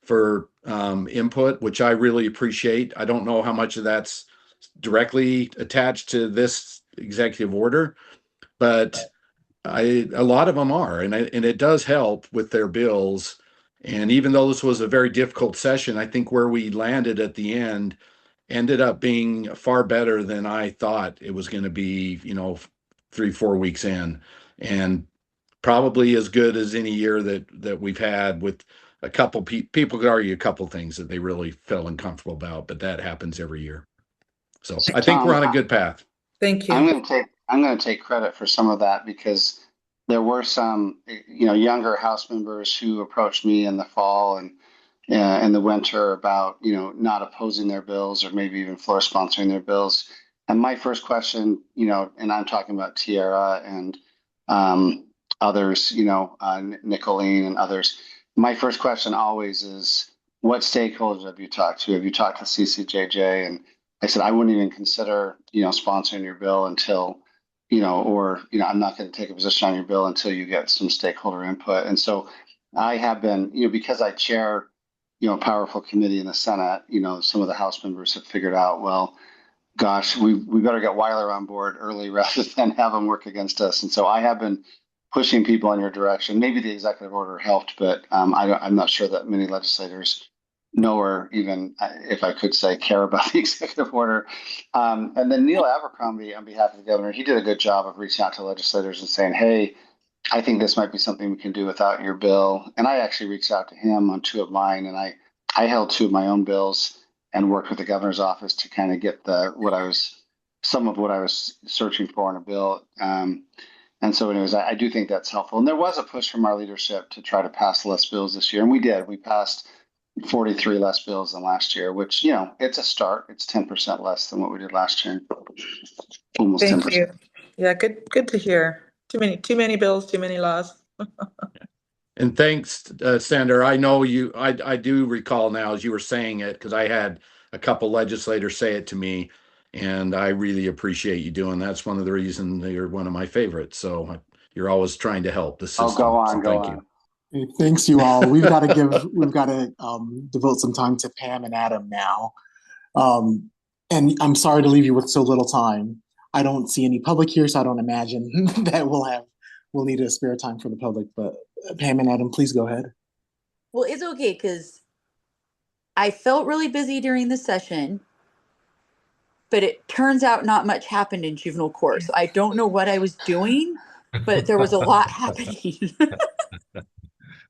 for input, which I really appreciate. I don't know how much of that's directly attached to this executive order, but a lot of them are, and it does help with their bills. And even though this was a very difficult session, I think where we landed at the end ended up being far better than I thought it was going to be, you know, 3-4 weeks in, and probably as good as any year that we've had, with a couple people could argue a couple things that they really felt uncomfortable about, but that happens every year. So I think we're on a good path. Thank you. I'm going to take credit for some of that, because there were some, you know, younger House members who approached me in the fall and in the winter about, you know, not opposing their bills or maybe even floor sponsoring their bills. And my first question, you know, and I'm talking about Tierra and others, you know, Nicolene and others. My first question always is, what stakeholders have you talked to? Have you talked to CCJJ? And I said, I wouldn't even consider, you know, sponsoring your bill until, you know, or, you know, I'm not going to take a position on your bill until you get some stakeholder input. And so I have been, you know, because I chair, you know, a powerful committee in the Senate, you know, some of the House members have figured out, well, gosh, we better get Weiler on board early rather than have him work against us. And so I have been pushing people in your direction. Maybe the executive order helped, but I'm not sure that many legislators know, or even, if I could say, care about the executive order. And then Neil Abercrombie, on behalf of the governor, he did a good job of reaching out to legislators and saying, hey, I think this might be something we can do without your bill. And I actually reached out to him on 2 of mine, and I held 2 of my own bills and worked with the governor's office to kind of get some of what I was searching for in a bill. And so anyways, I do think that's helpful. And there was a push from our leadership to try to pass less bills this year. And we did. We passed 43 less bills than last year, which, you know, it's a start. It's 10% less than what we did last year. Almost 10%. Thank you. Yeah, good to hear. Too many bills, too many laws. And thanks, Senator. I know you, I do recall now as you were saying it, because I had a couple legislators say it to me, and I really appreciate you doing that. That's one of the reasons you're one of my favorites. So you're always trying to help the system. Oh, go on, so go thank on. you. Hey, thanks, you all. We've got to devote some time to Pam and Adam now. And I'm sorry to leave you with so little time. I don't see any public here, so I don't imagine that we'll need to spare time for the public. But Pam and Adam, please go ahead. Well, it's okay because I felt really busy during the session, but it turns out not much happened in juvenile court. So I don't know what I was doing, but there was a lot happening.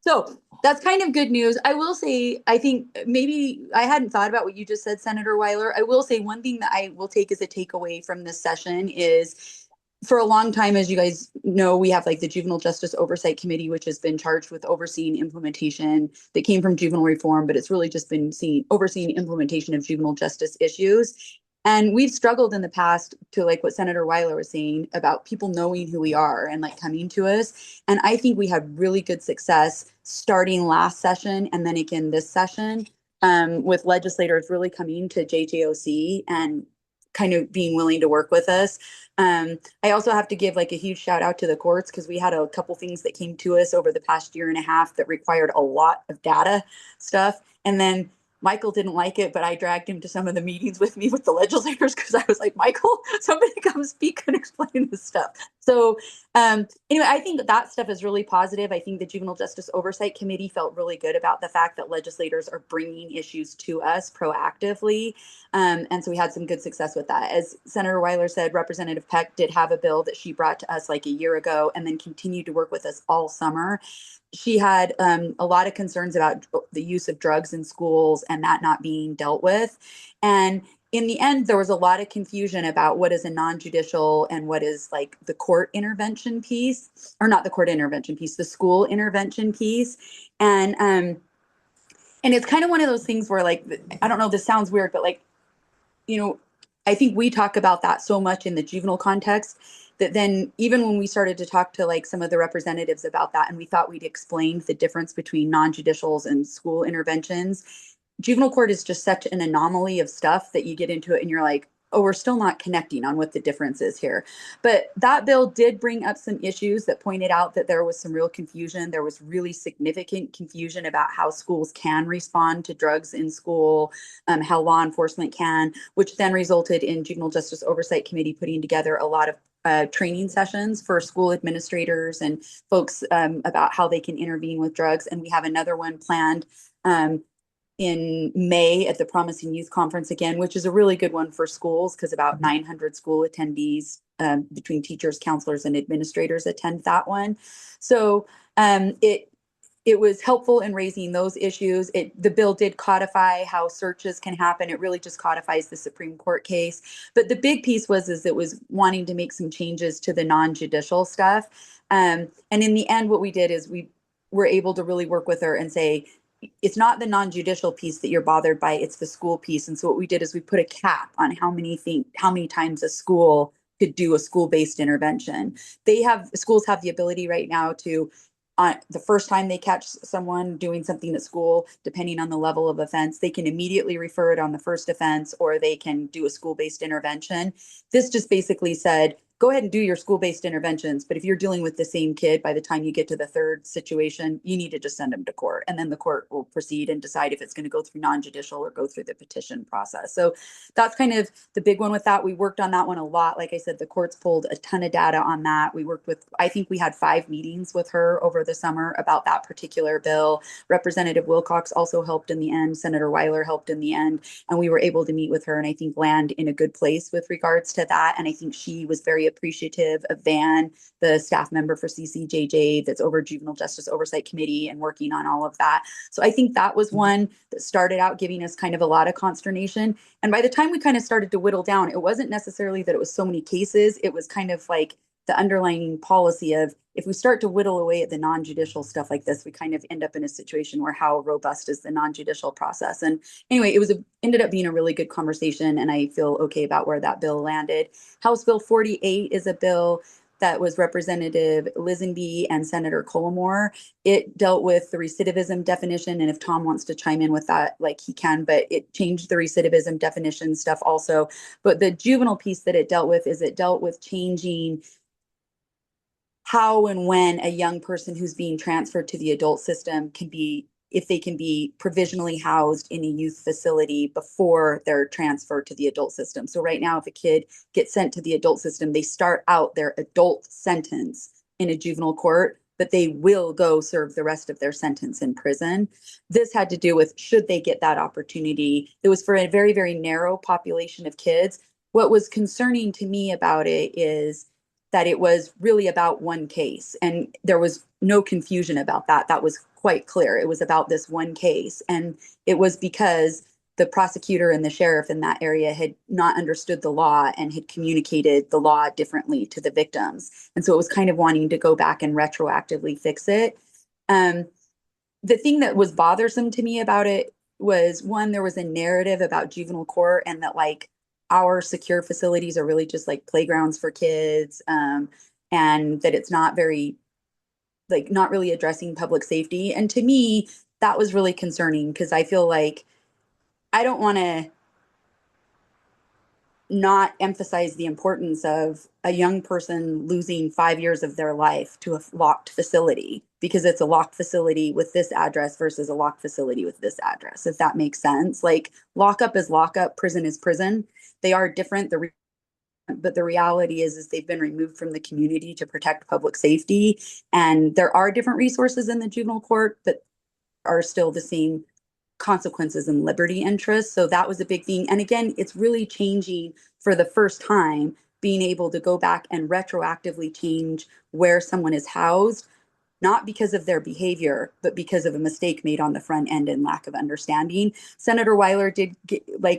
So that's kind of good news. I will say, I think maybe I hadn't thought about what you just said, Senator Weiler. I will say one thing that I will take as a takeaway from this session is for a long time, as you guys know, we have like the Juvenile Justice Oversight Committee, which has been charged with overseeing implementation that came from juvenile reform, but it's really just been overseeing implementation of juvenile justice issues. And we've struggled in the past to like what Senator Weiler was saying about people knowing who we are and like coming to us. And I think we had really good success starting last session and then again this session with legislators really coming to JJOC and kind of being willing to work with us. I also have to give like a huge shout out to the courts because we had a couple things that came to us over the past year and a half that required a lot of data stuff. And then Michael didn't like it, but I dragged him to some of the meetings with me with the legislators because I was like, Michael, somebody come speak and explain this stuff. So anyway, I think that stuff is really positive. I think the Juvenile Justice Oversight Committee felt really good about the fact that legislators are bringing issues to us proactively. And so we had some good success with that. As Senator Weiler said, Representative Peck did have a bill that she brought to us like a year ago and then continued to work with us all summer. She had a lot of concerns about the use of drugs in schools and that not being dealt with. And in the end, there was a lot of confusion about what is a non-judicial and what is like the court intervention piece, or not the court intervention piece, the school intervention piece. And it's kind of one of those things where like, I don't know, this sounds weird, but like, you know, I think we talk about that so much in the juvenile context that then even when we started to talk to like some of the representatives about that and we thought we'd explained the difference between non-judicials and school interventions, juvenile court is just such an anomaly of stuff that you get into it and you're like, oh, we're still not connecting on what the difference is here. But that bill did bring up some issues that pointed out that there was some real confusion. There was really significant confusion about how schools can respond to drugs in school, how law enforcement can, which then resulted in Juvenile Justice Oversight Committee putting together a lot of training sessions for school administrators and folks about how they can intervene with drugs. And we have another one planned in May at the Promising Youth Conference again, which is a really good one for schools because about 900 school attendees between teachers, counselors, and administrators attend that one. So it was helpful in raising those issues. The bill did codify how searches can happen. It really just codifies the Supreme Court case. But the big piece was it was wanting to make some changes to the non-judicial stuff. And in the end, what we did is we were able to really work with her and say, it's not the non-judicial piece that you're bothered by, it's the school piece. And so what we did is we put a cap on how many times a school could do a school-based intervention. Schools have the ability right now to, the first time they catch someone doing something at school, depending on the level of offense, they can immediately refer it on the first offense, or they can do a school-based intervention. This just basically said, go ahead and do your school-based interventions. But if you're dealing with the same kid, by the time you get to the third situation, you need to just send them to court. And then the court will proceed and decide if it's going to go through non-judicial or go through the petition process. So that's kind of the big one with that. We worked on that one a lot. Like I said, the courts pulled a ton of data on that. We worked with, I think we had 5 meetings with her over the summer about that particular bill. Representative Wilcox also helped in the end. Senator Weiler helped in the end. And we were able to meet with her and I think land in a good place with regards to that. And I think she was very appreciative of Van, the staff member for CCJJ that's over Juvenile Justice Oversight Committee and working on all of that. So I think that was one that started out giving us kind of a lot of consternation. And by the time we kind of started to whittle down, it wasn't necessarily that it was so many cases. It was kind of like the underlying policy of if we start to whittle away at the non-judicial stuff like this, we kind of end up in a situation where how robust is the non-judicial process. And anyway, it ended up being a really good conversation and I feel okay about where that bill landed. House Bill 48 is a bill that was Representative Lisenby and Senator Collimore. It dealt with the recidivism definition. And if Tom wants to chime in with that, like he can, but it changed the recidivism definition stuff also. But the juvenile piece that it dealt with is it dealt with changing how and when a young person who's being transferred to the adult system can be if they can be provisionally housed in a youth facility before they're transferred to the adult system. So right now, if a kid gets sent to the adult system, they start out their adult sentence in a juvenile court, but they will go serve the rest of their sentence in prison. This had to do with, should they get that opportunity? It was for a very, very narrow population of kids. What was concerning to me about it is that it was really about one case, and there was no confusion about that. That was quite clear. It was about this one case, and it was because the prosecutor and the sheriff in that area had not understood the law and had communicated the law differently to the victims. And so it was kind of wanting to go back and retroactively fix it. The thing that was bothersome to me about it was, one, there was a narrative about juvenile court and that like our secure facilities are really just like playgrounds for kids, and that it's not very, like, not really addressing public safety. And to me, that was really concerning because I feel like I don't want to not emphasize the importance of a young person losing 5 years of their life to a locked facility because it's a locked facility with this address versus a locked facility with this address, if that makes sense. Like, lockup is lockup, prison is prison. They are different. But the reality is they've been removed from the community to protect public safety. And there are different resources in the juvenile court, but are still the same consequences and liberty interests. So that was a big thing. And again, it's really changing for the first time, being able to go back and retroactively change where someone is housed, not because of their behavior, but because of a mistake made on the front end and lack of understanding. Senator Weiler did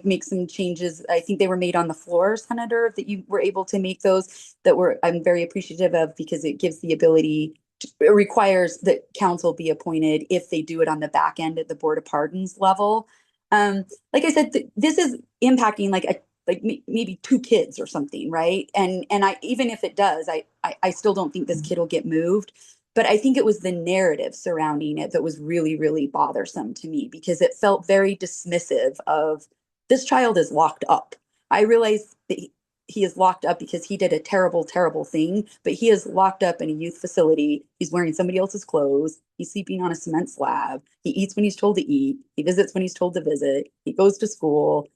make some changes. I think they were made on the floor, Senator, that you were able to make those that I'm very appreciative of, because it gives the ability it requires that counsel be appointed if they do it on the back end at the Board of Pardons level. Like I said, this is impacting maybe 2 kids or something, right? And I, even if it does, I still don't think this kid will get moved. But I think it was the narrative surrounding it that was really, really bothersome to me, because it felt very dismissive of, this child is locked up. I realize that he is locked up because he did a terrible, terrible thing, but he is locked up in a youth facility. He's wearing somebody else's clothes. He's sleeping on a cement slab. He eats when he's told to eat. He visits when he's told to visit. He goes to school.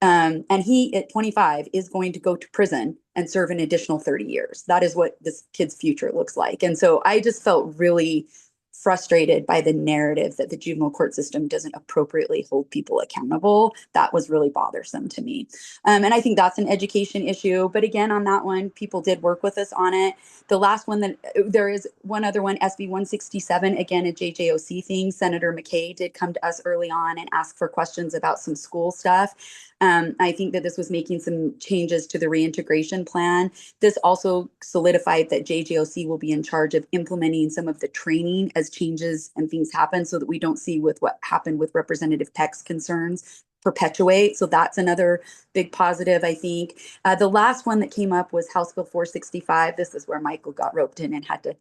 And he, at 25, is going to go to prison and serve an additional 30 years. That is what this kid's future looks like. And so I just felt really frustrated by the narrative that the juvenile court system doesn't appropriately hold people accountable. That was really bothersome to me. And I think that's an education issue. But again, on that one, people did work with us on it. The last one, that there is one other one, SB 167, again, a JJOC thing. Senator McKay did come to us early on and ask for questions about some school stuff. I think that this was making some changes to the reintegration plan. This also solidified that JJOC will be in charge of implementing some of the training as changes and things happen, so that we don't see with what happened with Representative Peck's concerns perpetuate. So that's another big positive, I think. The last one that came up was House Bill 465. This is where Michael got roped in and had to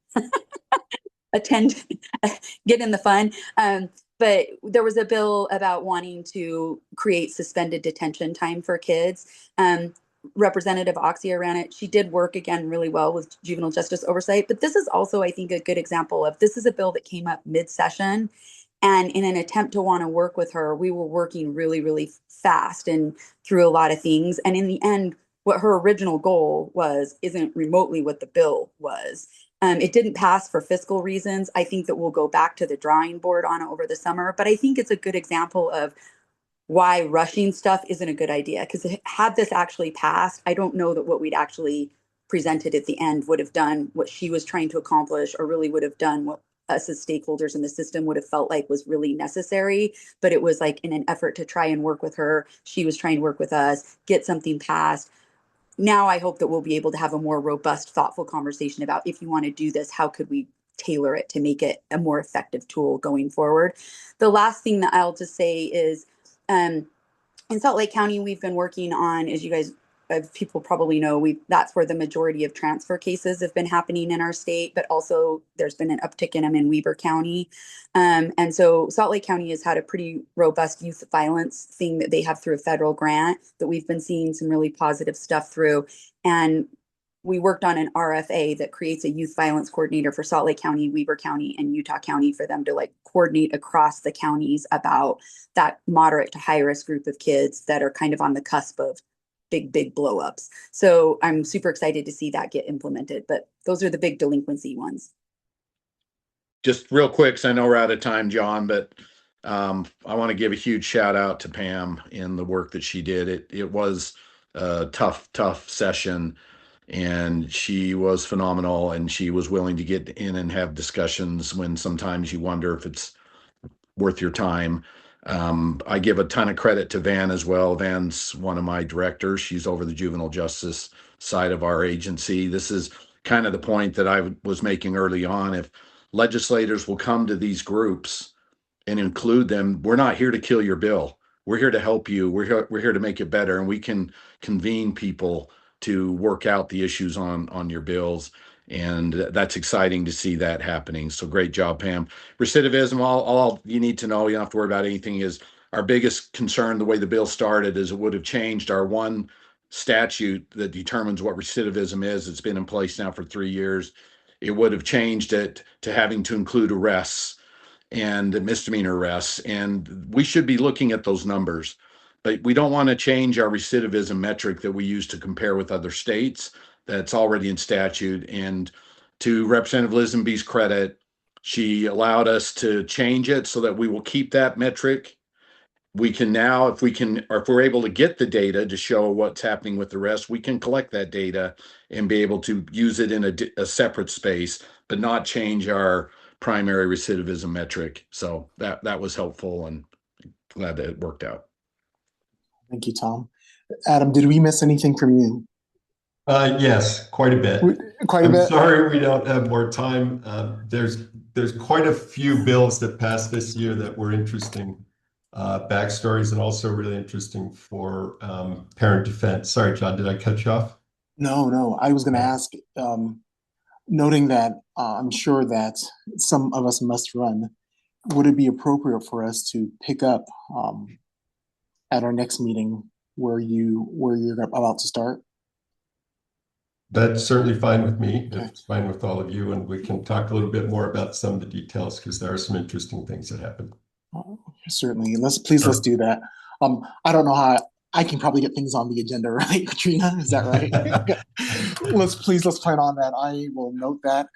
get in the fun. But there was a bill about wanting to create suspended detention time for kids. Representative Oxia ran it. She did work, again, really well with juvenile justice oversight. But this is also, I think, a good example of, this is a bill that came up mid-session. And in an attempt to want to work with her, we were working really, really fast and through a lot of things. And in the end, what her original goal was isn't remotely what the bill was. It didn't pass for fiscal reasons. I think that we'll go back to the drawing board on it over the summer. But I think it's a good example of why rushing stuff isn't a good idea. Because had this actually passed, I don't know that what we'd actually presented at the end would have done what she was trying to accomplish, or really would have done what us as stakeholders in the system would have felt like was really necessary. But it was like, in an effort to try and work with her, she was trying to work with us, get something passed. Now I hope that we'll be able to have a more robust, thoughtful conversation about, if you want to do this, how could we tailor it to make it a more effective tool going forward. The last thing that I'll just say is, in Salt Lake County, we've been working on, as you guys, people probably know, that's where the majority of transfer cases have been happening in our state, but also there's been an uptick in them in Weber County. And so Salt Lake County has had a pretty robust youth violence thing that they have through a federal grant that we've been seeing some really positive stuff through. And we worked on an RFA that creates a youth violence coordinator for Salt Lake County, Weber County, and Utah County for them to like coordinate across the counties about that moderate to high risk group of kids that are kind of on the cusp of big blow ups. So I'm super excited to see that get implemented, but those are the big delinquency ones. Just real quick, because I know we're out of time, John, but I want to give a huge shout out to Pam in the work that she did. It was a tough session, and she was phenomenal, and she was willing to get in and have discussions when sometimes you wonder if it's worth your time. I give a ton of credit to Van as well. Van's one of my directors. She's over the juvenile justice side of our agency. This is kind of the point that I was making early on. If legislators will come to these groups and include them, we're not here to kill your bill. We're here to help you. We're here to make it better, and we can convene people to work out the issues on your bills. And that's exciting to see that happening. So great job, Pam. Recidivism, all you need to know, you don't have to worry about anything, is our biggest concern, the way the bill started, is it would have changed our one statute that determines what recidivism is. It's been in place now for 3 years. It would have changed it to having to include arrests and misdemeanor arrests. And we should be looking at those numbers, but we don't want to change our recidivism metric that we use to compare with other states. That's already in statute. And to Representative Lisenby's credit, she allowed us to change it so that we will keep that metric. We can now, if we're able to get the data to show what's happening with the rest, we can collect that data and be able to use it in a separate space, but not change our primary recidivism metric. So that was helpful, and glad that it worked out. Thank you, Tom. Adam, did we miss anything from you? Yes, quite a bit. Quite a bit. Sorry we don't have more time. There's quite a few bills that passed this year that were interesting backstories, and also really interesting for parent defense. Sorry, John, did I cut you off? No. I was going to ask, noting that I'm sure that some of us must run, would it be appropriate for us to pick up at our next meeting where you're about to start? That's certainly fine with me. Okay. It's fine with all of you, and we can talk a little bit more about some of the details, because there are some interesting things that happen. Certainly. Let's do that. I don't know how I can probably get things on the agenda, right, Katrina? Is that right? Let's plan on that. I will note that.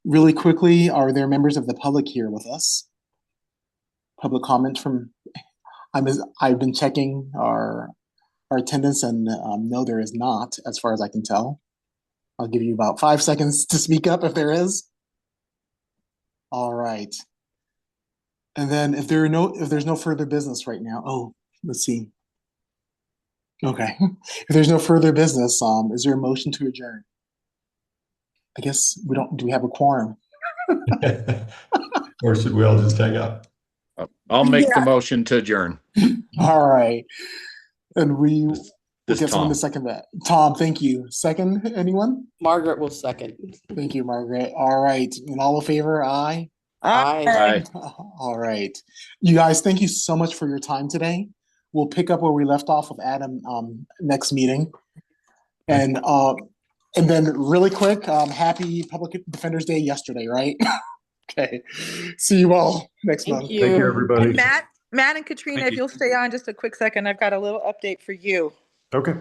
Really quickly, are there members of the public here with us? Public comment from, I've been checking our attendance, and no, there is not, as far as I can tell. I'll give you about 5 seconds to speak up if there is. All right. And then if there's no further business right now, let's see. Okay. If there's no further business, is there a motion to adjourn? I guess do we have a quorum? Or should we all just hang up? I'll make the motion to adjourn. All right. And we'll get Tom. someone to second that. Tom, thank you. Second, anyone? Margaret will second. Thank you, Margaret. All right. And all in favor, aye? Aye. All right. You guys, thank you so much for your time today. We'll pick up where we left off with Adam next meeting. And then really quick, happy Public Defenders Day yesterday, right? Okay. See you all next month. Thank you, everybody. Matt and Katrina, if you'll stay on just a quick second, I've got a little update for you. Okay.